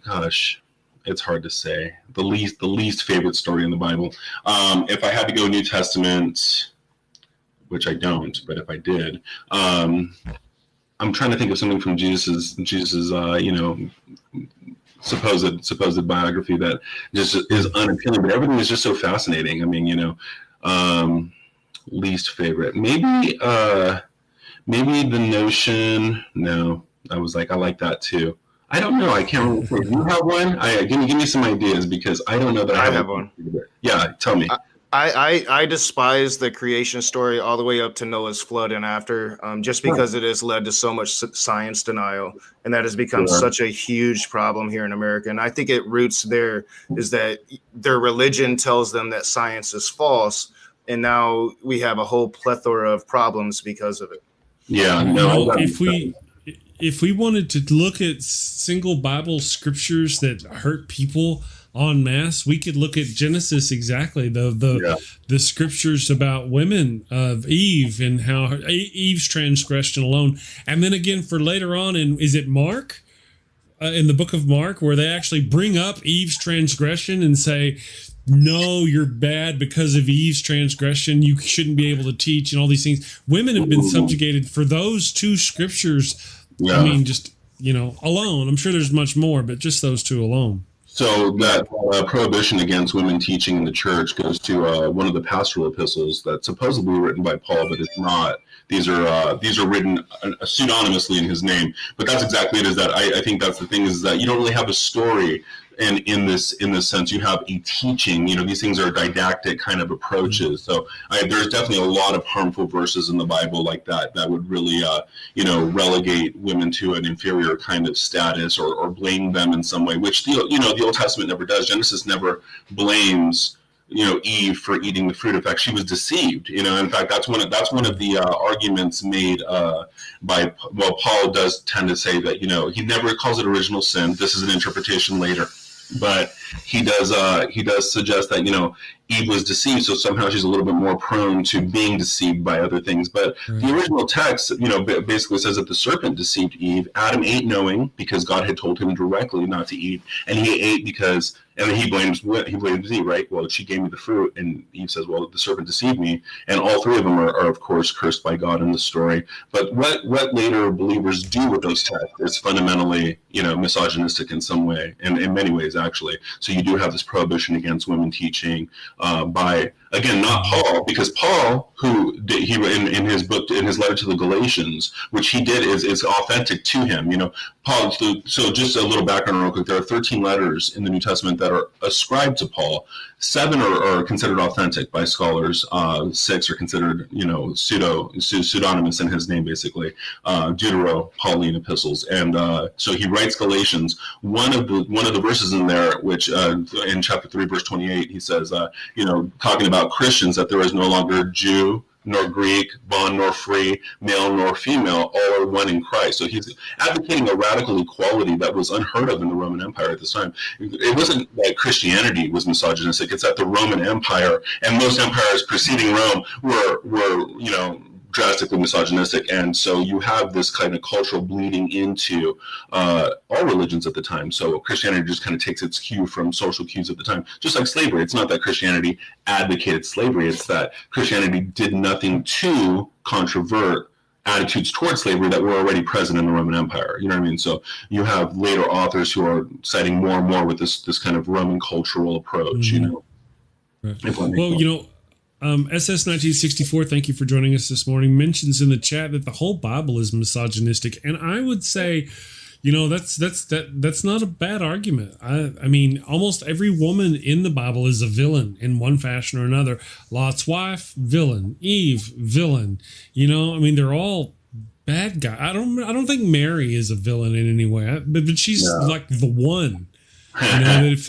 Gosh, it's hard to say. The least favorite story in the Bible. If I had to go New Testament, which I don't, but if I did, I'm trying to think of something from Jesus' supposed biography that just is unappealing, but everything is just so fascinating. I mean, least favorite, maybe the notion. No, I was like, I like that too. I don't know. I can't remember. Do you have one? Give me some ideas, because I don't know that I have one. Yeah, tell me. I despise the creation story all the way up to Noah's flood and after, just because it has led to so much science denial, and that has become such a huge problem here in America. And I think it roots there is that their religion tells them that science is false, and now we have a whole plethora of problems because of it. Yeah, no. If we wanted to look at single Bible scriptures that hurt people en masse, we could look at Genesis, exactly, the scriptures about women of Eve and how Eve's transgression alone. And then again, for later on, is it Mark? In the book of Mark, where they actually bring up Eve's transgression and say, no, you're bad because of Eve's transgression. You shouldn't be able to teach and all these things. Women have been subjugated for those two scriptures. Yeah. I mean, just, alone. I'm sure there's much more, but just those two alone. So that prohibition against women teaching in the church goes to one of the pastoral epistles that's supposedly written by Paul, but it's not. These are written pseudonymously in his name. But that's exactly it. Is that I think that's the thing, is that you don't really have a story. And in this sense, you have a teaching. These things are didactic kind of approaches. So there's definitely a lot of harmful verses in the Bible like that would really, relegate women to an inferior kind of status or blame them in some way, which the Old Testament never does. Genesis never blames Eve for eating the fruit. In fact, she was deceived. In fact, that's one of the arguments made by Paul does tend to say that he never calls it original sin. This is an interpretation later, but he does suggest that Eve was deceived, so somehow she's a little bit more prone to being deceived by other things. But the original text, basically says that the serpent deceived Eve. Adam ate knowing, because God had told him directly not to eat, and he ate because, and then he blames Eve, right? Well, she gave me the fruit, and Eve says, well, the serpent deceived me. And all three of them are of course, cursed by God in the story. But what later believers do with those texts is fundamentally, misogynistic in some way, and in many ways, actually. So you do have this prohibition against women teaching by, again, not Paul, because Paul, in his book, in his letter to the Galatians, which he did is authentic to him. Paul. So just a little background real quick. There are 13 letters in the New Testament that are ascribed to Paul. 7 are considered authentic by scholars. 6 are considered, pseudonymous in his name, basically. Deutero-Pauline epistles, and so he writes Galatians. One of the verses in there, which in chapter 3, verse 28, he says, talking about Christians, that there is no longer Jew nor Greek, bond nor free, male nor female, all are one in Christ. So he's advocating a radical equality that was unheard of in the Roman Empire at this time. It wasn't that Christianity was misogynistic, it's that the Roman Empire and most empires preceding Rome were drastically misogynistic, and so you have this kind of cultural bleeding into all religions at the time. So Christianity just kind of takes its cue from social cues at the time, just like slavery. It's not that Christianity advocated slavery, it's that Christianity did nothing to controvert attitudes towards slavery that were already present in the Roman Empire. You know what I mean? So you have later authors who are citing more and more with this kind of Roman cultural approach. Right. Well, SS1964, thank you for joining us this morning, mentions in the chat that the whole Bible is misogynistic, and I would say, that's not a bad argument. I mean, almost every woman in the Bible is a villain in one fashion or another. Lot's wife, villain. Eve, villain. They're all bad guys. I don't think Mary is a villain in any way, but she's like the one. That if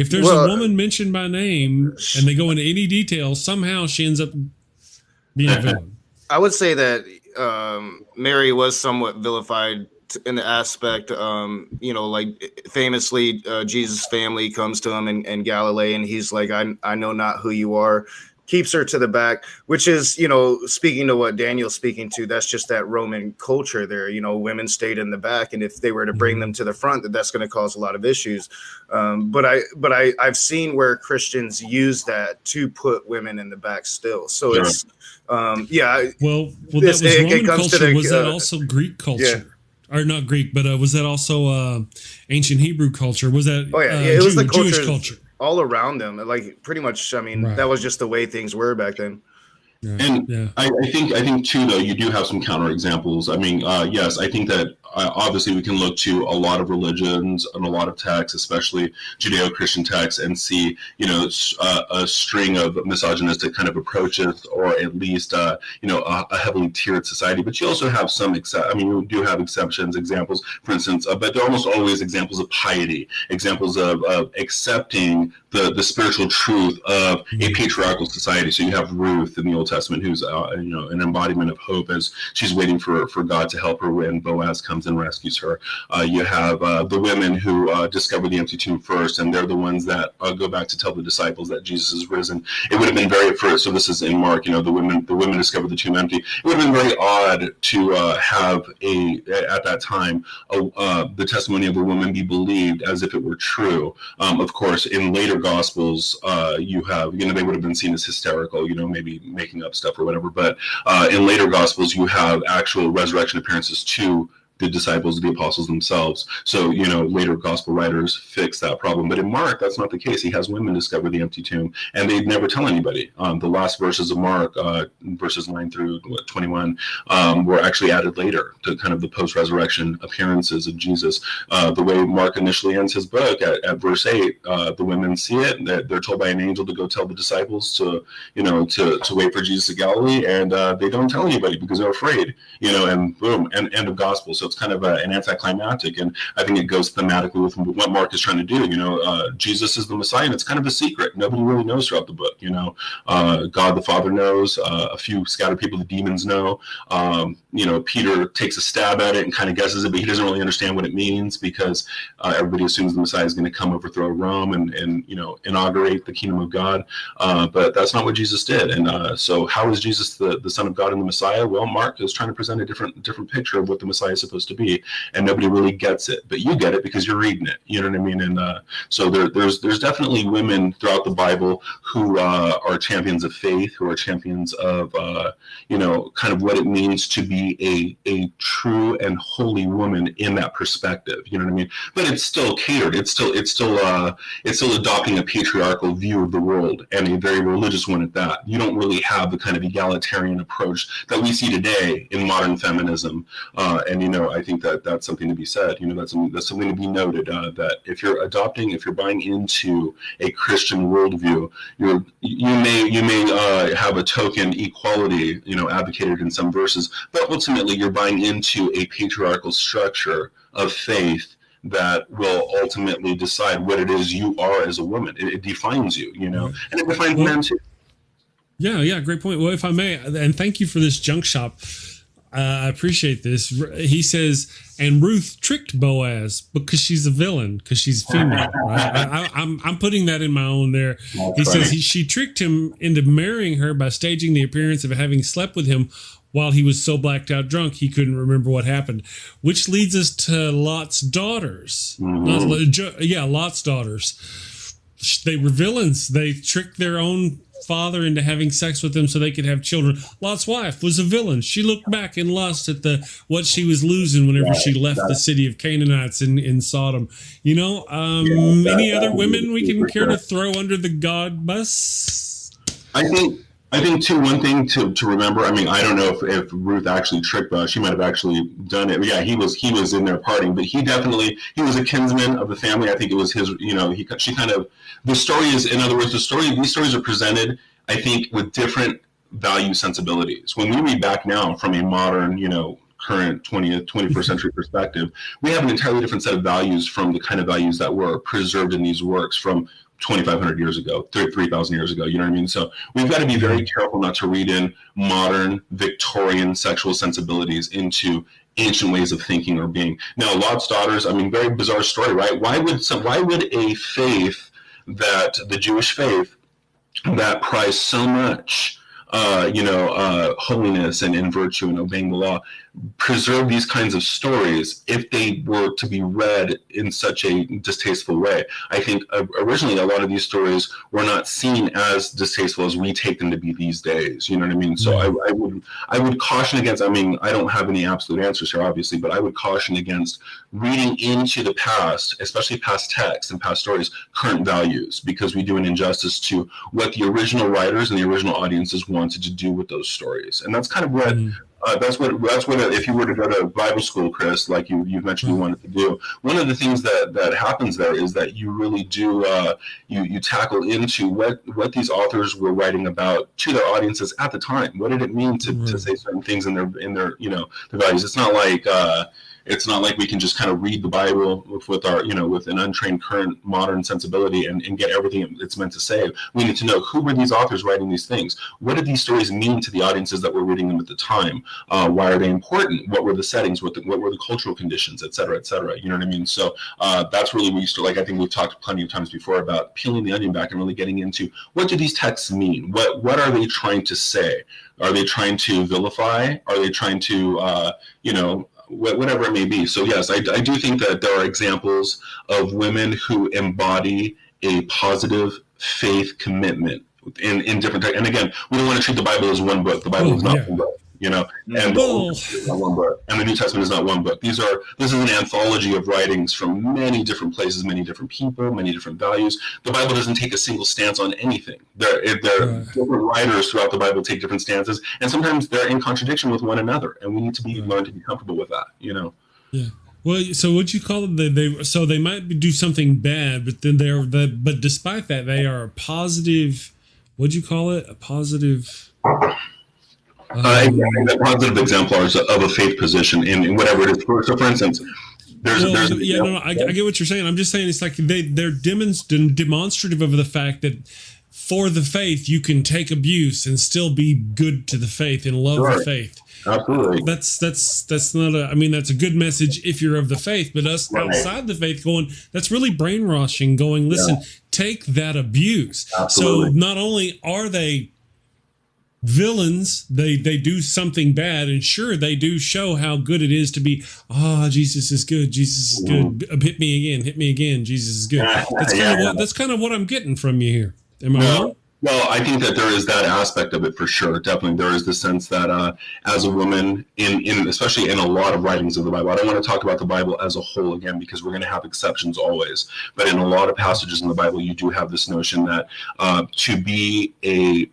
there's a woman mentioned by name and they go into any detail, somehow she ends up being a villain. I would say that Mary was somewhat vilified in the aspect, like famously, Jesus' family comes to him in Galilee, and he's like, I know not who you are. Keeps her to the back, which is, speaking to what Daniel's speaking to, that's just that Roman culture there. Women stayed in the back, and if they were to bring them to the front, that's going to cause a lot of issues. But I've seen where Christians use that to put women in the back still. So it's, Well, that was Roman culture. Was that also Greek culture? Yeah. Or not Greek, but was that also ancient Hebrew culture? Was that it was the Jewish culture? All around them, like pretty much. I mean, that was just the way things were back then. I think too, though, you do have some counter examples. I mean, yes, I think that obviously we can look to a lot of religions and a lot of texts, especially Judeo-Christian texts, and see, a string of misogynistic kind of approaches, or at least, a heavily tiered society. But you also have some, you do have examples, for instance, but they're almost always examples of piety, examples of accepting the spiritual truth of a patriarchal society. So you have Ruth in the Old Testament, who's an embodiment of hope as she's waiting for God to help her when Boaz comes and rescues her. You have the women who discover the empty tomb first, and they're the ones that go back to tell the disciples that Jesus is risen. It would have been very first. So this is in Mark. The women discovered the tomb empty. It would have been very odd to have at that time the testimony of a woman be believed as if it were true. Of course, in later Gospels, you have they would have been seen as hysterical, maybe making up stuff or whatever. But in later Gospels, you have actual resurrection appearances to the disciples, the apostles themselves. So, later gospel writers fix that problem. But in Mark, that's not the case. He has women discover the empty tomb, and they never tell anybody. The last verses of Mark, verses 9 through 21, were actually added later to kind of the post-resurrection appearances of Jesus. The way Mark initially ends his book at verse 8, the women see it. They're told by an angel to go tell the disciples to wait for Jesus at Galilee, and they don't tell anybody because they're afraid, and boom, end of gospel. So So it's kind of an anticlimactic, and I think it goes thematically with what Mark is trying to do. Jesus is the Messiah, and it's kind of a secret. Nobody really knows throughout the book. God the Father knows. A few scattered people, the demons know. Peter takes a stab at it and kind of guesses it, but he doesn't really understand what it means because everybody assumes the Messiah is going to come overthrow Rome and inaugurate the kingdom of God. But that's not what Jesus did. And so how is Jesus the Son of God and the Messiah? Well, Mark is trying to present a different picture of what the Messiah is supposed to be, and nobody really gets it. But you get it because you're reading it. You know what I mean? And so there's definitely women throughout the Bible who are champions of faith, who are champions of kind of what it means to be a true and holy woman in that perspective. You know what I mean? But it's still catered. It's still adopting a patriarchal view of the world, and a very religious one at that. You don't really have the kind of egalitarian approach that we see today in modern feminism. I think that's something to be said. That's something to be noted. That if you're buying into a Christian worldview, you may have a token equality, advocated in some verses, but ultimately you're buying into a patriarchal structure of faith that will ultimately decide what it is you are as a woman. It defines you, and it defines men too. Yeah, great point. Well, if I may, and thank you for this junk shop. I appreciate this. He says, and Ruth tricked Boaz because she's a villain, because she's female. Right? I'm putting that in my own there. He says she tricked him into marrying her by staging the appearance of having slept with him while he was so blacked out drunk he couldn't remember what happened, which leads us to Lot's daughters. Lot's daughters. They were villains. They tricked their own father into having sex with them so they could have children. Lot's wife was a villain. She looked back in lust at what she was losing whenever she left the city of Canaanites in Sodom. Any other women we can care to throw under the God bus? I think too, one thing to remember, I mean, I don't know if Ruth actually tricked Boaz. She might have actually done it. Yeah, he was in there partying, but he was a kinsman of the family. I think it was his, she kind of, the story is, in other words, these stories are presented, I think, with different value sensibilities. When we read back now from a modern, current 21st century perspective, we have an entirely different set of values from the kind of values that were preserved in these works from 2,500 years ago, 3,000 years ago, you know what I mean? So we've got to be very careful not to read in modern Victorian sexual sensibilities into ancient ways of thinking or being. Now, Lot's daughters, I mean, very bizarre story, right? Why would a faith the Jewish faith that prized so much, holiness and virtue and obeying the law, preserve these kinds of stories if they were to be read in such a distasteful way? I think originally a lot of these stories were not seen as distasteful as we take them to be these days. You know what I mean? So I would caution against, I mean, I don't have any absolute answers here, obviously, but I would caution against reading into the past, especially past texts and past stories, current values, because we do an injustice to what the original writers and the original audiences wanted to do with those stories. And that's kind of what that's what if you were to go to Bible school, Chris, like you've mentioned you wanted to do, one of the things that happens there is that you really do you tackle into what these authors were writing about to their audiences at the time. What did it mean to say certain things in their their values? It's not like we can just kind of read the Bible with our, with an untrained current modern sensibility and get everything it's meant to say. We need to know, who were these authors writing these things? What did these stories mean to the audiences that were reading them at the time? Why are they important? What were the settings? What were the cultural conditions, et cetera, et cetera? You know what I mean? So that's really we used to, I think we've talked plenty of times before about peeling the onion back and really getting into, what do these texts mean? What are they trying to say? Are they trying to vilify? Are they trying to, whatever it may be. So yes, I do think that there are examples of women who embody a positive faith commitment in different types. And again, we don't want to treat the Bible as one book. The Bible is not one book, and the Old Testament is not one book, and the New Testament is not one book. This is an anthology of writings from many different places, many different people, many different values. The Bible doesn't take a single stance on anything. There different writers throughout the Bible take different stances, and sometimes they're in contradiction with one another, and we need to learn to be comfortable with that. Yeah. Well, so what you call them? They might do something bad, but then but despite that, they are a positive. What'd you call it? A positive. A positive exemplars of a faith position in whatever it is. So, for instance, I get what you're saying. I'm just saying it's like they're demonstrative of the fact that for the faith you can take abuse and still be good to the faith and love the faith. Absolutely. That's not a. I mean, that's a good message if you're of the faith. But us outside the faith, going, that's really brainwashing. Going, listen, take that abuse. Absolutely. So not only are they villains, they do something bad, and sure, they do show how good it is to be. Jesus is good. Jesus is good. Hit me again. Jesus is good. That's kind of what I'm getting from you here. Am I wrong? Well, I think that there is that aspect of it for sure. Definitely, there is the sense that as a woman, especially in a lot of writings of the Bible, I don't want to talk about the Bible as a whole again because we're going to have exceptions always. But in a lot of passages in the Bible, you do have this notion that to be a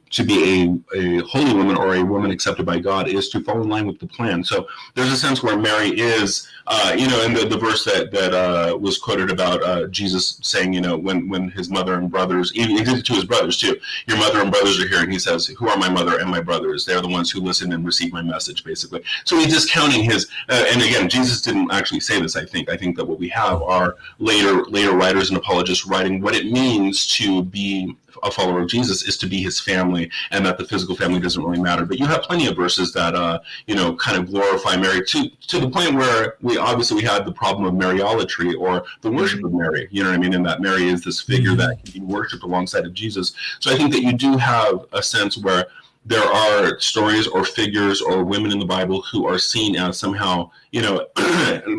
holy woman or a woman accepted by God is to fall in line with the plan. So there's a sense where Mary is, in the verse that was quoted about Jesus saying, when his mother and brothers, he did it to his brothers too. Your mother and brothers are here, and he says, who are my mother and my brothers? They're the ones who listen and receive my message, basically. So he's discounting his, and again, Jesus didn't actually say this, I think. I think that what we have are later writers and apologists writing what it means to be a follower of Jesus is to be his family, and that the physical family doesn't really matter. But you have plenty of verses that, kind of glorify Mary to the point where we had the problem of Mariolatry, or the worship of Mary, you know what I mean? And that Mary is this figure that can be worshipped alongside of Jesus. So I think that you do have a sense where there are stories or figures or women in the Bible who are seen as somehow,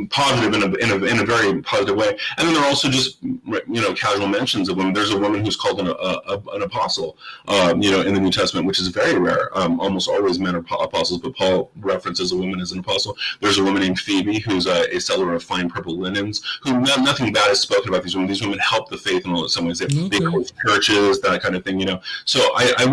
positive in a very positive way. And then there are also just, casual mentions of women. There's a woman who's called an apostle, in the New Testament, which is very rare. Almost always men are apostles, but Paul references a woman as an apostle. There's a woman named Phoebe who's a seller of fine purple linens, who nothing bad is spoken about these women. These women help the faith in some ways. They close churches, that kind of thing, So I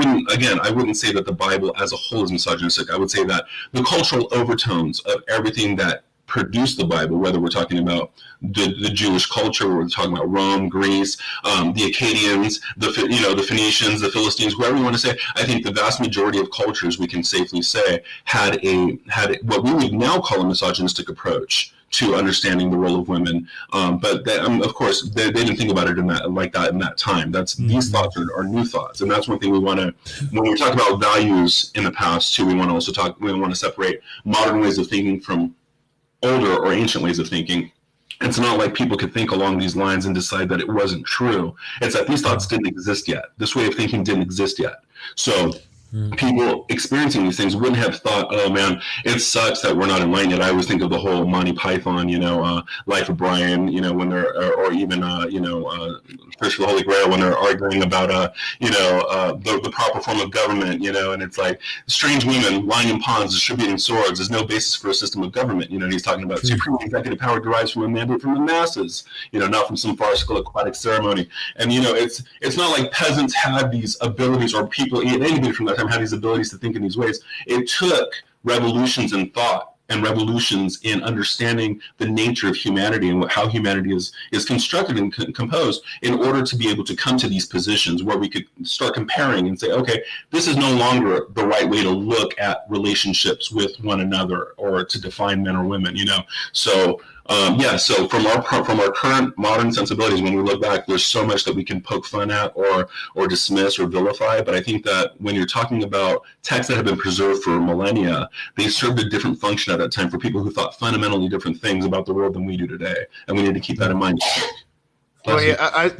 wouldn't say that the Bible as a whole is misogynistic. I would say that the cultural overtones of everything that produced the Bible, whether we're talking about the Jewish culture, we're talking about Rome, Greece, the Akkadians, the Phoenicians, the Philistines, whoever you want to say, I think the vast majority of cultures, we can safely say, had what we would now call a misogynistic approach to understanding the role of women. But of course, they didn't think about it in that time. These thoughts are new thoughts. And that's one thing we want to, when we talk about values in the past too, we want to separate modern ways of thinking from older or ancient ways of thinking. It's not like people could think along these lines and decide that it wasn't true. It's that these thoughts didn't exist yet. This way of thinking didn't exist yet. So people experiencing these things wouldn't have thought, oh man, it sucks that we're not enlightened yet. I always think of the whole Monty Python, Life of Brian, when they're, or even, Search for the Holy Grail, when they're arguing about, the proper form of government, and it's like strange women lying in ponds, distributing swords. There's no basis for a system of government. And he's talking about supreme executive power derives from a mandate from the masses, not from some farcical aquatic ceremony. And, it's not like peasants had these abilities, or people, anybody from that time had these abilities to think in these ways. It took revolutions in thought and revolutions in understanding the nature of humanity and how humanity is constructed and composed in order to be able to come to these positions where we could start comparing and say, okay, this is no longer the right way to look at relationships with one another or to define men or women, So so from our current modern sensibilities, when we look back, there's so much that we can poke fun at or dismiss or vilify. But I think that when you're talking about texts that have been preserved for millennia, they served a different function at that time for people who thought fundamentally different things about the world than we do today, and we need to keep that in mind. Well,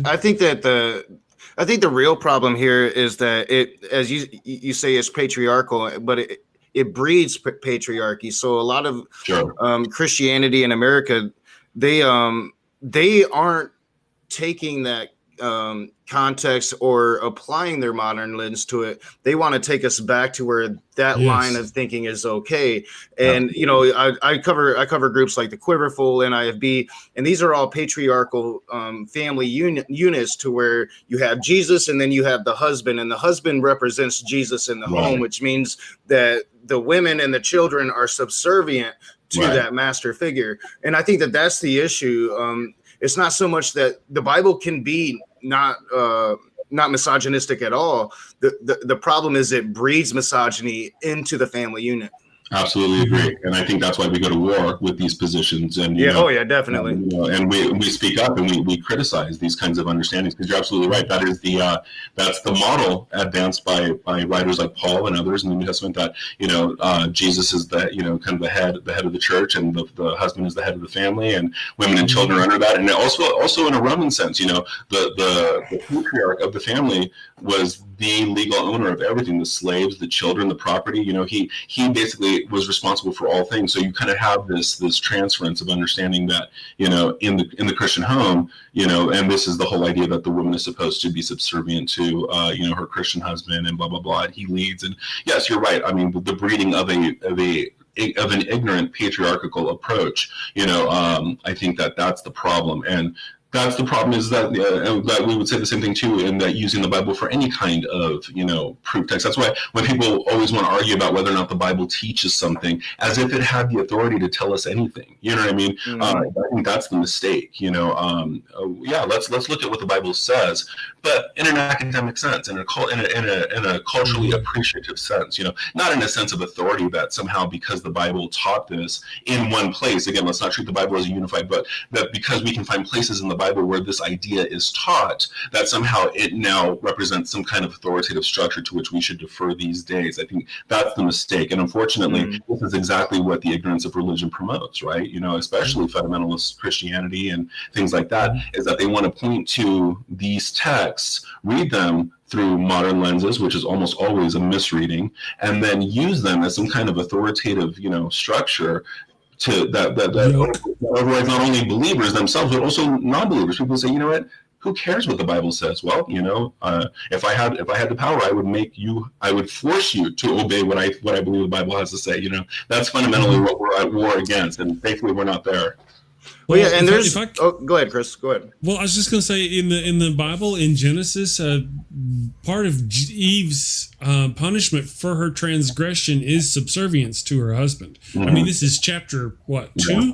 I think that the real problem here is that it, as you say, is patriarchal, but it breeds patriarchy. So a lot of Christianity in America, they aren't taking that context or applying their modern lens to it. They want to take us back to where that line of thinking is okay. And I cover groups like the Quiverful, NIFB, and these are all patriarchal family units, to where you have Jesus and then you have the husband, and the husband represents Jesus in the home, which means that the women and the children are subservient to that master figure. And I think that that's the issue. It's not so much that the Bible can be not not misogynistic at all. The problem is it breeds misogyny into the family unit. Absolutely agree, and I think that's why we go to war with these positions. And definitely. And we speak up and we criticize these kinds of understandings, because you're absolutely right. That is that's the model advanced by writers like Paul and others in the New Testament. That Jesus is the kind of the head of the church, and the husband is the head of the family, and women and children are under that. And also in a Roman sense, the patriarch of the family was the legal owner of everything: the slaves, the children, the property. He basically was responsible for all things. So you kind of have this transference of understanding that in the Christian home, and this is the whole idea that the woman is supposed to be subservient to her Christian husband, and blah blah blah. And he leads. And yes, you're right. I mean, the breeding of an ignorant patriarchal approach. I think that's the problem. And that's the problem, is that we would say the same thing too, in that using the Bible for any kind of proof text. That's why when people always want to argue about whether or not the Bible teaches something, as if it had the authority to tell us anything. You know what I mean? I think that's the mistake. Let's look at what the Bible says, but in an academic sense, in a culturally appreciative sense. Not in a sense of authority that somehow, because the Bible taught this in one place. Again, let's not treat the Bible as a unified book, but because we can find places in the Bible where this idea is taught, that somehow it now represents some kind of authoritative structure to which we should defer these days. I think that's the mistake. And unfortunately, this is exactly what the ignorance of religion promotes, right? Especially fundamentalist Christianity and things like that, is that they want to point to these texts, read them through modern lenses, which is almost always a misreading, and then use them as some kind of authoritative, structure that overrides not only believers themselves, but also non-believers. People say, who cares what the Bible says? Well, if I had the power, I would force you to obey what I believe the Bible has to say. That's fundamentally what we're at war against, and thankfully we're not there. Well, yeah, and there's. Go ahead, Chris. Go ahead. Well, I was just going to say, in the Bible, in Genesis, part of Eve's punishment for her transgression is subservience to her husband. I mean, this is chapter 2? Yeah.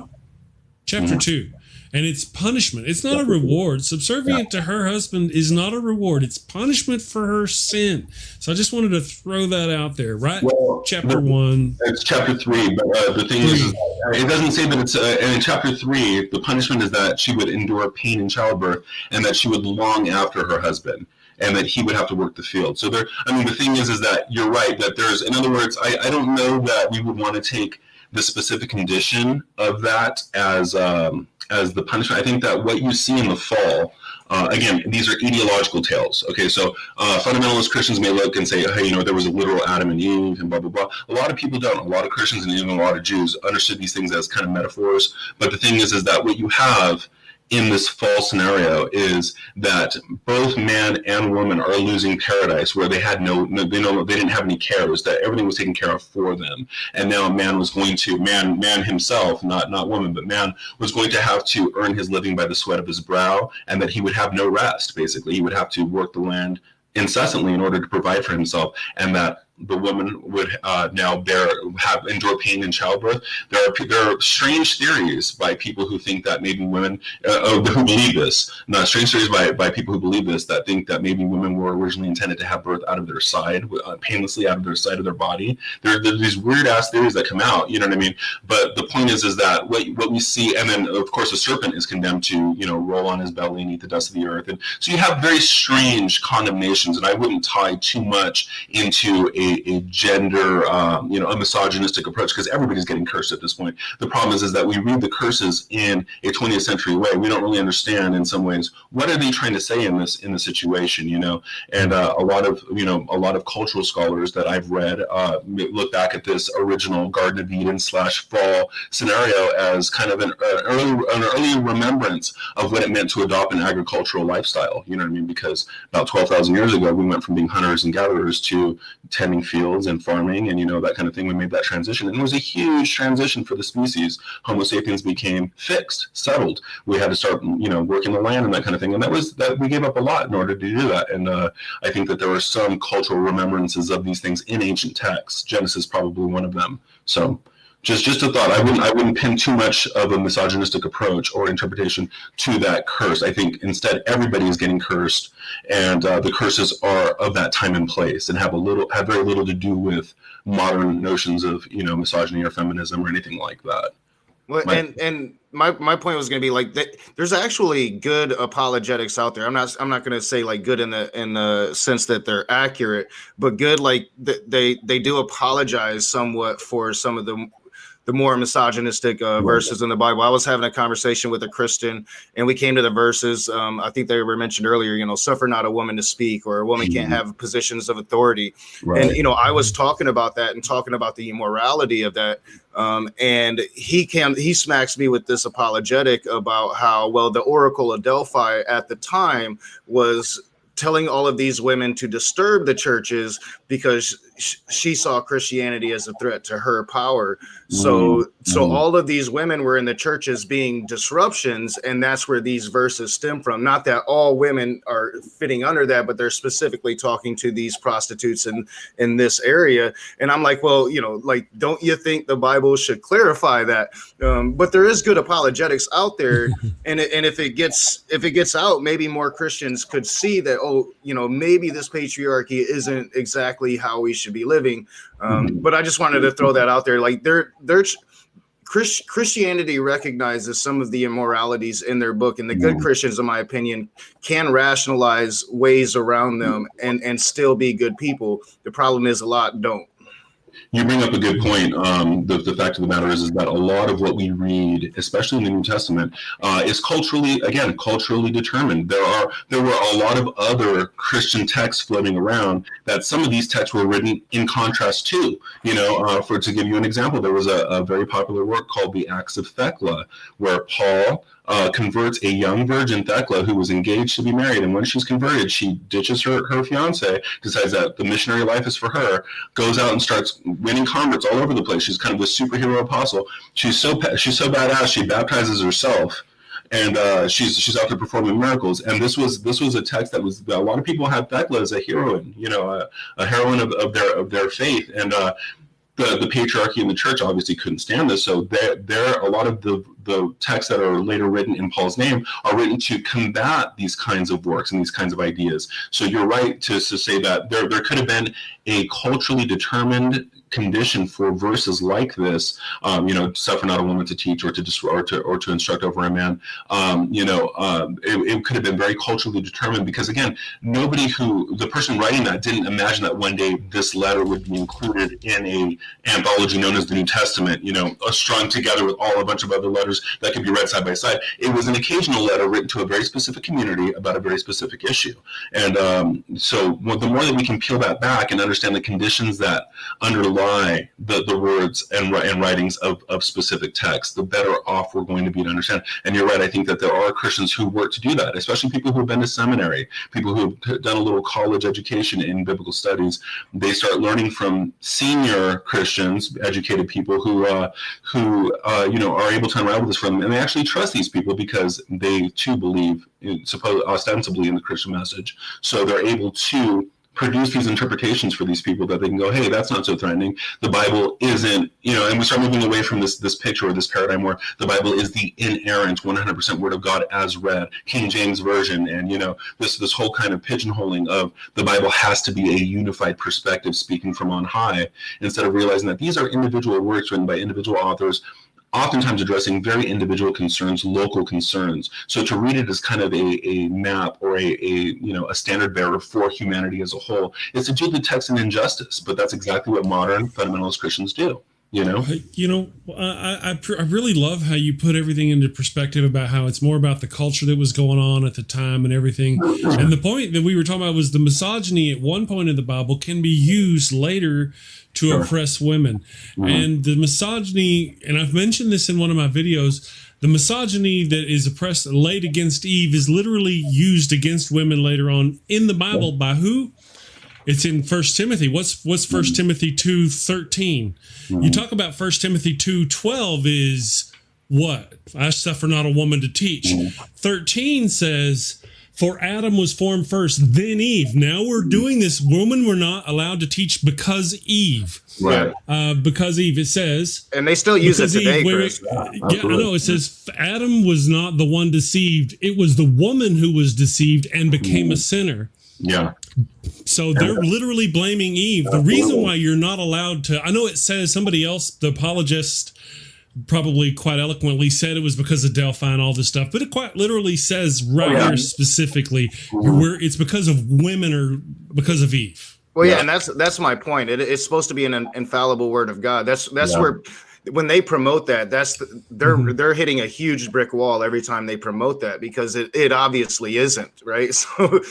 Chapter 2. And it's punishment. It's not a reward. Subservient to her husband is not a reward. It's punishment for her sin. So I just wanted to throw that out there, right? Well, chapter 1. It's chapter 3, but the thing is, it doesn't say that it's, and in chapter 3, the punishment is that she would endure pain in childbirth, and that she would long after her husband, and that he would have to work the field. So the thing is that you're right, that there's, in other words, I don't know that we would want to take the specific condition of that as the punishment. I think that what you see in the fall, again, these are ideological tales. Okay, so fundamentalist Christians may look and say, hey, there was a literal Adam and Eve and blah, blah, blah. A lot of people don't. A lot of Christians and even a lot of Jews understood these things as kind of metaphors. But the thing is that what you have in this fall scenario is that both man and woman are losing paradise, where they had they didn't have any cares, that everything was taken care of for them. And now man was going to, man himself, not woman, but man was going to have to earn his living by the sweat of his brow, and that he would have no rest, basically. He would have to work the land incessantly in order to provide for himself, and that the woman would now endure pain in childbirth. There are strange theories by people who think that maybe women who believe this. Not strange theories by people who believe this, that think that maybe women were originally intended to have birth out of their side, painlessly out of their side of their body. There are these weird ass theories that come out. You know what I mean? But the point is that what we see, and then of course a serpent is condemned to roll on his belly and eat the dust of the earth, and so you have very strange condemnations. And I wouldn't tie too much into a gender, a misogynistic approach, because everybody's getting cursed at this point. The problem is that we read the curses in a 20th century way. We don't really understand, in some ways, what are they trying to say in this situation, And a lot of cultural scholars that I've read look back at this original Garden of Eden / fall scenario as kind of an early remembrance of what it meant to adopt an agricultural lifestyle. You know what I mean? Because about 12,000 years ago, we went from being hunters and gatherers to tending fields and farming and that kind of thing. We made that transition, and it was a huge transition for the species. Homo sapiens became fixed, settled. We had to start working the land and that kind of thing, and that we gave up a lot in order to do that. And I think that there were some cultural remembrances of these things in ancient texts. Genesis probably one of them. So Just a thought. I wouldn't pin too much of a misogynistic approach or interpretation to that curse. I think instead everybody is getting cursed, and the curses are of that time and place, and have very little to do with modern notions of, you know, misogyny or feminism or anything like that. Well, and my point was going to be like that. There's actually good apologetics out there. I'm not going to say like good in the sense that they're accurate, but good like they do apologize somewhat for some of the more misogynistic verses in the Bible. I was having a conversation with a Christian, and we came to the verses. I think they were mentioned earlier, you know, suffer not a woman to speak, or a woman can't have positions of authority. Right. And, you know, I was talking about that and talking about the immorality of that. And he smacks me with this apologetic about how, well, the Oracle of Delphi at the time was telling all of these women to disturb the churches because she saw Christianity as a threat to her power. So all of these women were in the churches being disruptions, and that's where these verses stem from. Not that all women are fitting under that, but they're specifically talking to these prostitutes in this area. And I'm like, well, you know, like, don't you think the Bible should clarify that? But there is good apologetics out there, and if it gets out, maybe more Christians could see that, oh, you know, maybe this patriarchy isn't exactly how we should be living. But I just wanted to throw that out there. Like, Christianity recognizes some of the immoralities in their book, and the good Christians, in my opinion, can rationalize ways around them and still be good people. The problem is a lot don't. You bring up a good point. The fact of the matter is that a lot of what we read, especially in the New Testament, is culturally determined. There were a lot of other Christian texts floating around that some of these texts were written in contrast to. You know, to give you an example, there was a very popular work called the Acts of Thecla, where Paul converts a young virgin, Thecla, who was engaged to be married. And when she's converted, she ditches her fiance, decides that the missionary life is for her, goes out and starts winning converts all over the place. She's kind of a superhero apostle. She's so badass, she baptizes herself. And she's out there performing miracles. And this was a text that was, a lot of people had Thecla as a heroine, you know, a heroine of their faith. And the patriarchy in the church obviously couldn't stand this. So there a lot of the texts that are later written in Paul's name are written to combat these kinds of works and these kinds of ideas. So you're right to say that there could have been a culturally determined condition for verses like this, you know, suffer not a woman to teach or to instruct over a man. It could have been very culturally determined because, again, the person writing that didn't imagine that one day this letter would be included in a anthology known as the New Testament, you know, strung together with a bunch of other letters that could be read side by side. It was an occasional letter written to a very specific community about a very specific issue. And so the more that we can peel that back and understand the conditions that underlie the words and writings of specific texts, the better off we're going to be to understand. And you're right, I think that there are Christians who work to do that, especially people who have been to seminary, people who have done a little college education in biblical studies. They start learning from senior Christians, educated people who are able to unravel this for them, and they actually trust these people because they too believe, ostensibly, in the Christian message. So they're able to produce these interpretations for these people that they can go, hey, that's not so threatening. The Bible isn't, you know, and we start moving away from this picture or this paradigm where the Bible is the inerrant 100% word of God as read, King James Version, and, you know, this whole kind of pigeonholing of the Bible has to be a unified perspective speaking from on high, instead of realizing that these are individual works written by individual authors, oftentimes addressing very individual concerns, local concerns. So to read it as kind of a map or a standard bearer for humanity as a whole is to do the text an injustice. But that's exactly what modern fundamentalist Christians do. You know, I really love how you put everything into perspective about how it's more about the culture that was going on at the time and everything. And the point that we were talking about was the misogyny at one point in the Bible can be used later to oppress women. And the misogyny, and I've mentioned this in one of my videos, the misogyny that is laid against Eve is literally used against women later on in the Bible by who? It's in 1 Timothy. What's 1 Timothy 2:13? You talk about 1 Timothy 2:12 is what? I suffer not a woman to teach. 13 says, For Adam was formed first, then Eve. Now we're doing this. Woman, we're not allowed to teach because Eve. Right. Because Eve, it says. And they still use it today, Chris. Yeah, I know. It says Adam was not the one deceived. It was the woman who was deceived and became a sinner. Yeah. So they're literally blaming Eve. The reason why you're not allowed to, I know it says somebody else, the apologist, probably quite eloquently said it was because of Delphi and all this stuff, but it quite literally says here specifically where it's because of women or because of Eve. Well, yeah, and that's my point. It's supposed to be an infallible word of God. That's where when they promote that, they're hitting a huge brick wall every time they promote that, because it obviously isn't, right? So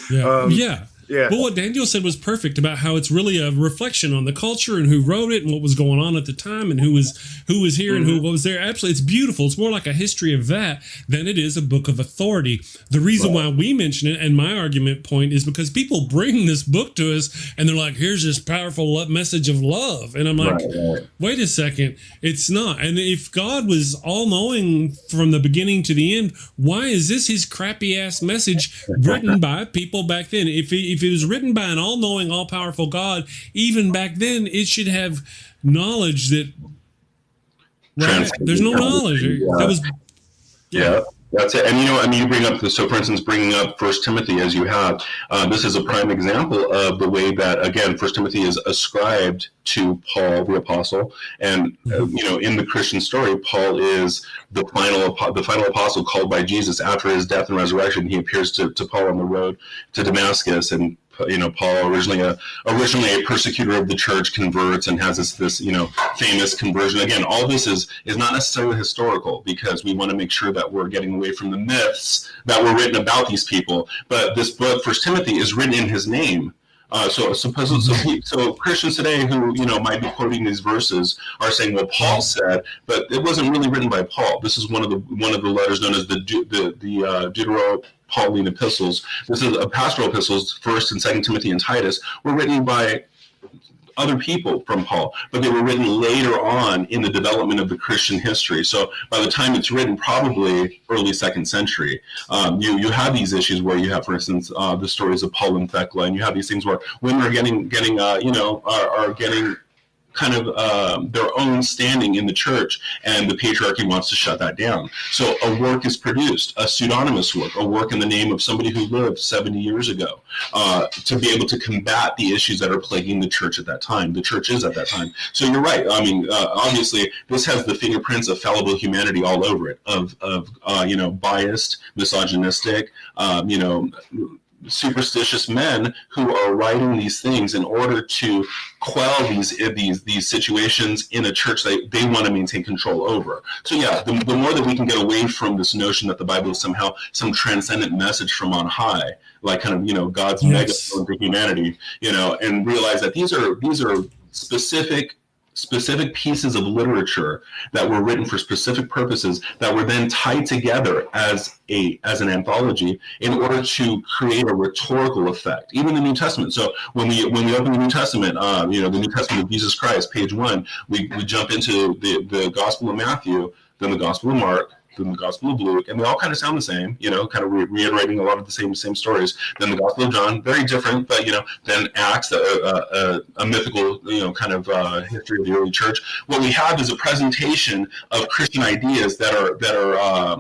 Yeah. But what Daniel said was perfect about how it's really a reflection on the culture and who wrote it and what was going on at the time and who was here and who was there. Absolutely. It's beautiful. It's more like a history of that than it is a book of authority. The reason why we mention it, and my argument point, is because people bring this book to us and they're like, here's this powerful message of love. And I'm like, wait a second. It's not. And if God was all knowing from the beginning to the end, why is this his crappy ass message written by people back then? If it was written by an all-knowing, all-powerful God, even back then, it should have knowledge that there's no knowledge. That was that's it. And you bring up so for instance, bringing up 1 Timothy as you have, this is a prime example of the way that, again, 1 Timothy is ascribed to Paul the apostle. And in the Christian story, Paul is the final apostle called by Jesus after his death and resurrection. He appears to Paul on the road to Damascus, and Paul, originally a persecutor of the church, converts and has this famous conversion. Again, all this is not necessarily historical, because we want to make sure that we're getting away from the myths that were written about these people. But this book, 1 Timothy, is written in his name. So Christians today who might be quoting these verses are saying, well, Paul said, but it wasn't really written by Paul. This is one of the letters known as the Deutero-Pauline epistles. This is pastoral epistles. 1st and 2nd Timothy and Titus were written by other people from Paul, but they were written later on in the development of the Christian history. So by the time it's written, probably early 2nd century, you have these issues where you have, for instance, the stories of Paul and Thecla, and you have these things where women are getting kind of their own standing in the church, and the patriarchy wants to shut that down. So a work is produced, a pseudonymous work, a work in the name of somebody who lived 70 years ago, to be able to combat the issues that are plaguing the church at that time. The church is at that time. So you're right. I mean, obviously, this has the fingerprints of fallible humanity all over it, of biased, misogynistic, superstitious men who are writing these things in order to quell these situations in a church that they want to maintain control over. So the more that we can get away from this notion that the Bible is somehow some transcendent message from on high, like kind of God's megaphone for humanity, and realize that these are specific pieces of literature that were written for specific purposes that were then tied together as an anthology in order to create a rhetorical effect. Even the New Testament. So when we open the New Testament, the New Testament of Jesus Christ, page 1, we jump into the Gospel of Matthew, then the Gospel of Mark, then the Gospel of Luke, and they all kind of sound the same, kind of reiterating a lot of the same stories. Then the Gospel of John, very different, but then Acts, a mythical, kind of history of the early church. What we have is a presentation of Christian ideas that are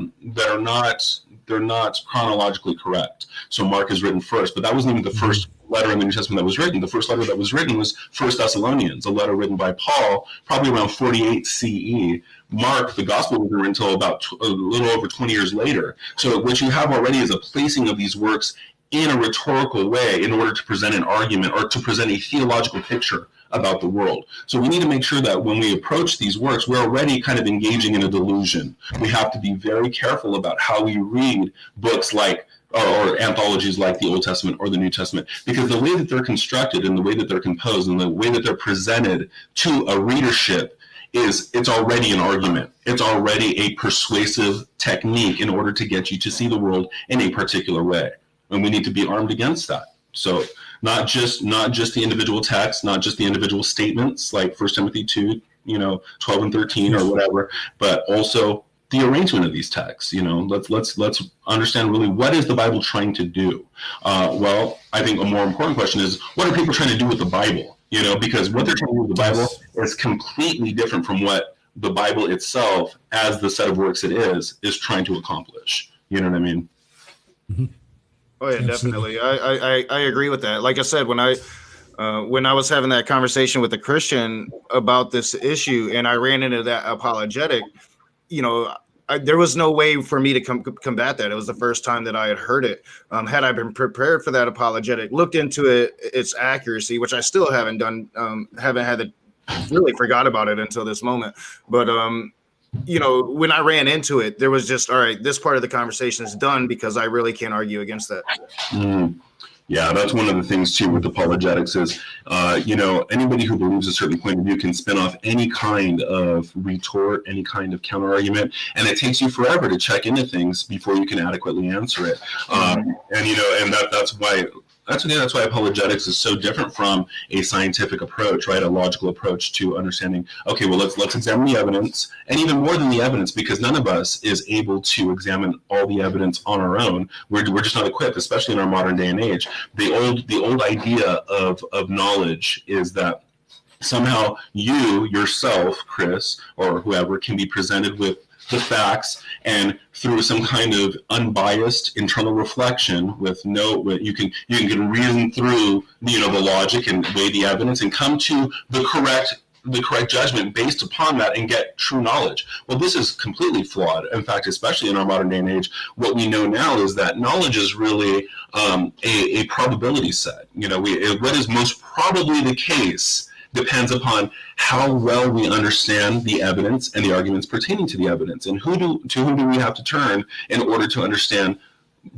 not chronologically correct. So Mark is written first, but that wasn't even the first letter in the New Testament that was written. The first letter that was written was 1 Thessalonians, a letter written by Paul, probably around 48 CE. Mark, the gospel, wasn't written until about a little over 20 years later. So what you have already is a placing of these works in a rhetorical way in order to present an argument or to present a theological picture about the world. So we need to make sure that when we approach these works, we're already kind of engaging in a delusion. We have to be very careful about how we read books like or anthologies like the Old Testament or the New Testament, because the way that they're constructed and the way that they're composed and the way that they're presented to a readership it's already an argument. It's already a persuasive technique in order to get you to see the world in a particular way. And we need to be armed against that. So not just the individual text, not just the individual statements like 1 Timothy 2, 12 and 13 or whatever, but also the arrangement of these texts. Let's understand really what is the Bible trying to do. Well, I think a more important question is, what are people trying to do with the Bible? Because what they're trying to do with the Bible is completely different from what the Bible itself, as the set of works it is trying to accomplish. You know what I mean? Mm-hmm. Oh yeah, absolutely. Definitely. I agree with that. Like I said, when I was having that conversation with a Christian about this issue, and I ran into that apologetic, there was no way for me to combat that. It was the first time that I had heard it. Had I been prepared for that apologetic, looked into its accuracy, which I still haven't done, really forgot about it until this moment. But, when I ran into it, there was just, all right, this part of the conversation is done because I really can't argue against that. Yeah, that's one of the things too with apologetics is, anybody who believes a certain point of view can spin off any kind of retort, any kind of counter argument, and it takes you forever to check into things before you can adequately answer it. That's why apologetics is so different from a scientific approach, right? A logical approach to understanding. Okay, well, let's examine the evidence, and even more than the evidence, because none of us is able to examine all the evidence on our own. We're just not equipped, especially in our modern day and age. The old idea of knowledge is that somehow you yourself, Chris, or whoever, can be presented with the facts, and through some kind of unbiased internal reflection, you can reason through the logic and weigh the evidence and come to the correct judgment based upon that and get true knowledge. Well, this is completely flawed. In fact, especially in our modern day and age, what we know now is that knowledge is really a probability set. What is most probably the case depends upon how well we understand the evidence and the arguments pertaining to the evidence, and to whom do we have to turn in order to understand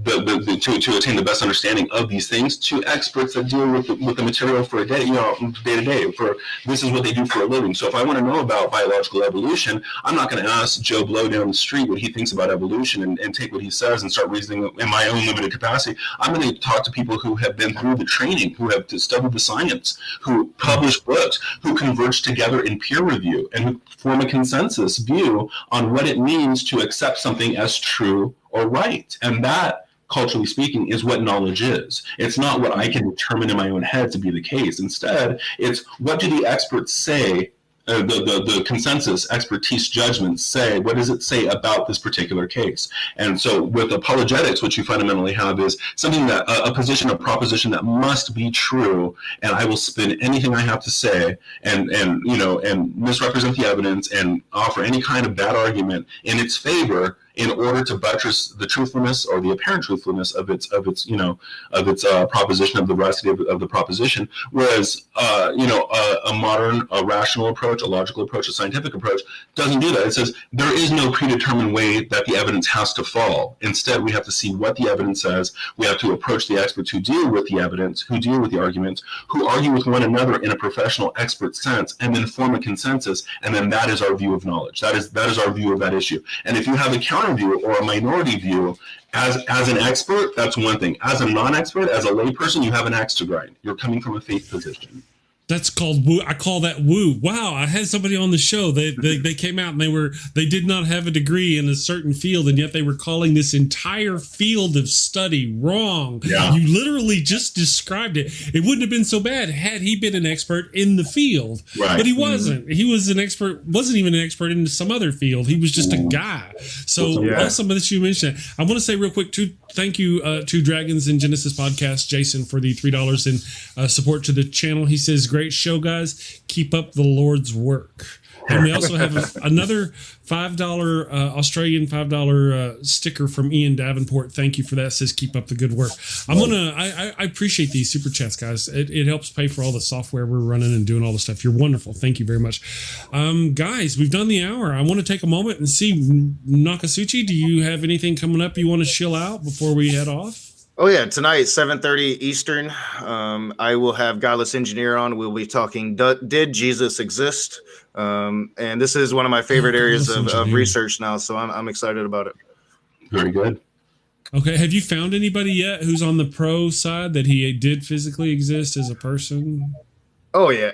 to attain the best understanding of these things, to experts that deal with the material for a day, day to day. For this is what they do for a living. So if I want to know about biological evolution, I'm not going to ask Joe Blow down the street what he thinks about evolution and take what he says and start reasoning in my own limited capacity. I'm going to talk to people who have been through the training, who have studied the science, who publish books, who converge together in peer review, and who form a consensus view on what it means to accept something as true or right. And that, culturally speaking, is what knowledge is. It's not what I can determine in my own head to be the case. Instead, it's what do the experts say, the consensus, expertise, judgments say, what does it say about this particular case? And so with apologetics, what you fundamentally have is something that, a proposition that must be true, and I will spin anything I have to say and misrepresent the evidence and offer any kind of bad argument in its favor in order to buttress the truthfulness or the apparent truthfulness of its proposition, of the veracity of the proposition. Whereas a modern, a rational approach, a logical approach, a scientific approach doesn't do that. It says there is no predetermined way that the evidence has to fall. Instead, we have to see what the evidence says. We have to approach the experts who deal with the evidence, who deal with the arguments, who argue with one another in a professional expert sense, and then form a consensus. And then that is our view of knowledge. That is our view of that issue. And if you have a counter view or a minority view, as an expert, that's one thing. As a non-expert, as a layperson, you have an axe to grind. You're coming from a faith position. That's called woo. I call that woo. Wow, I had somebody on the show. They came out and they did not have a degree in a certain field, and yet they were calling this entire field of study wrong. Yeah. You literally just described it. It wouldn't have been so bad had he been an expert in the field, right. But he wasn't. Mm-hmm. He was an expert. Wasn't even an expert in some other field. He was just a guy. So awesome that you mentioned that. I want to say real quick too. Thank you to Dragons in Genesis podcast, Jason, for the $3 in support to the channel. He says, "Great show, guys. Keep up the Lord's work." And we also have another $5 Australian $5 sticker from Ian Davenport. Thank you for that. It says, "Keep up the good work." I appreciate these super chats, guys. It helps pay for all the software we're running and doing all the stuff. You're wonderful. Thank you very much. Guys, we've done the hour. I want to take a moment and see, Nakasuchi, do you have anything coming up you want to chill out before we head off? Oh yeah, tonight 7:30 Eastern. I will have Godless Engineer on. We'll be talking Did Jesus Exist? And this is one of my favorite areas of research now, so I'm excited about it. Very good. Okay, have you found anybody yet who's on the pro side that he did physically exist as a person? Oh yeah,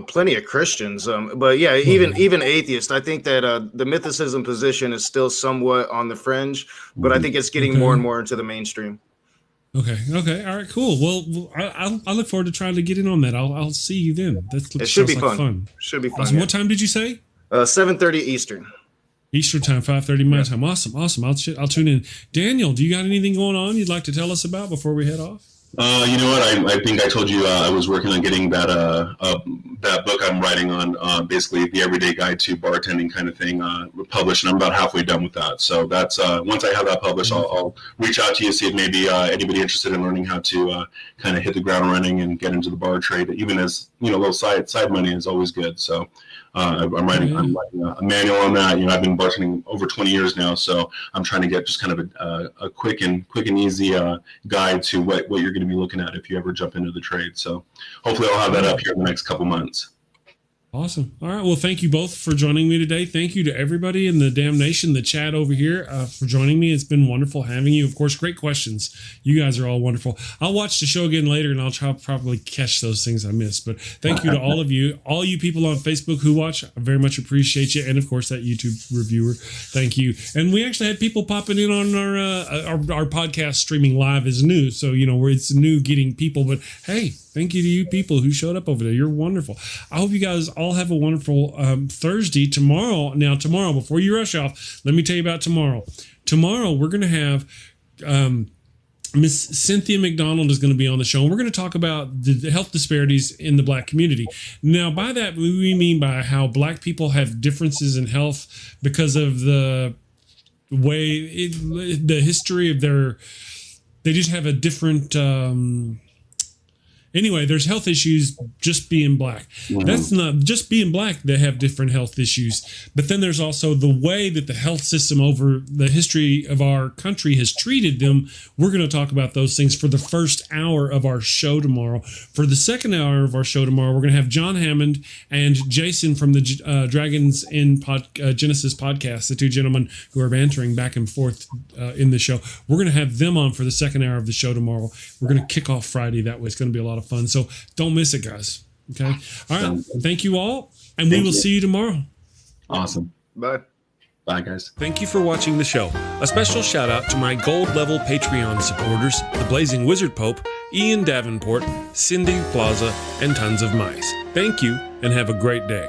plenty of Christians. But yeah, even atheists. I think that the mythicism position is still somewhat on the fringe, but I think it's getting more and more into the mainstream. Okay. All right. Cool. Well, I look forward to trying to get in on that. I'll see you then. It should be fun. Should be fun. Awesome. Yeah. What time did you say? 7:30 Eastern. Eastern time, 5:30 my time. Awesome. I'll tune in. Daniel, do you got anything going on you'd like to tell us about before we head off? You know what? I think I told you I was working on getting that that book I'm writing on, basically the everyday guide to bartending kind of thing, published, and I'm about halfway done with that. So that's once I have that published, I'll reach out to you, see if maybe anybody interested in learning how to kind of hit the ground running and get into the bar trade. Even as a little side money is always good. So. I'm writing a manual on that. I've been bartending over 20 years now, so I'm trying to get just kind of a quick and easy guide to what you're going to be looking at if you ever jump into the trade. So hopefully I'll have that up here in the next couple months. Awesome. All right. Well, thank you both for joining me today. Thank you to everybody in the damnation, the chat over here, for joining me. It's been wonderful having you. Of course, great questions. You guys are all wonderful. I'll watch the show again later, and I'll try probably catch those things I missed. But thank you to all of you people on Facebook who watch. I very much appreciate you, and of course that YouTube reviewer. Thank you. And we actually had people popping in on our podcast streaming live is new, so where it's new getting people. But hey. Thank you to you people who showed up over there. You're wonderful. I hope you guys all have a wonderful Thursday. Tomorrow, before you rush off, let me tell you about tomorrow. Tomorrow, we're going to have Miss Cynthia McDonald is going to be on the show. And we're going to talk about the health disparities in the Black community. Now, by that, we mean by how Black people have differences in health because of the way, the history of they just have a different... Anyway, there's health issues just being Black. Mm-hmm. That's not just being Black. They have different health issues. But then there's also the way that the health system over the history of our country has treated them. We're going to talk about those things for the first hour of our show tomorrow. For the second hour of our show tomorrow, we're going to have John Hammond and Jason from the Dragons in Genesis podcast, the two gentlemen who are bantering back and forth in the show. We're going to have them on for the second hour of the show tomorrow. We're going to kick off Friday that way. It's going to be a lot of fun. So don't miss it, guys. Okay. All right. Thank you all. And we will see you tomorrow. Awesome. Bye. Bye, guys. Thank you for watching the show. A special shout out to my gold level Patreon supporters, the Blazing Wizard Pope, Ian Davenport, Cindy Plaza, and tons of mice. Thank you and have a great day.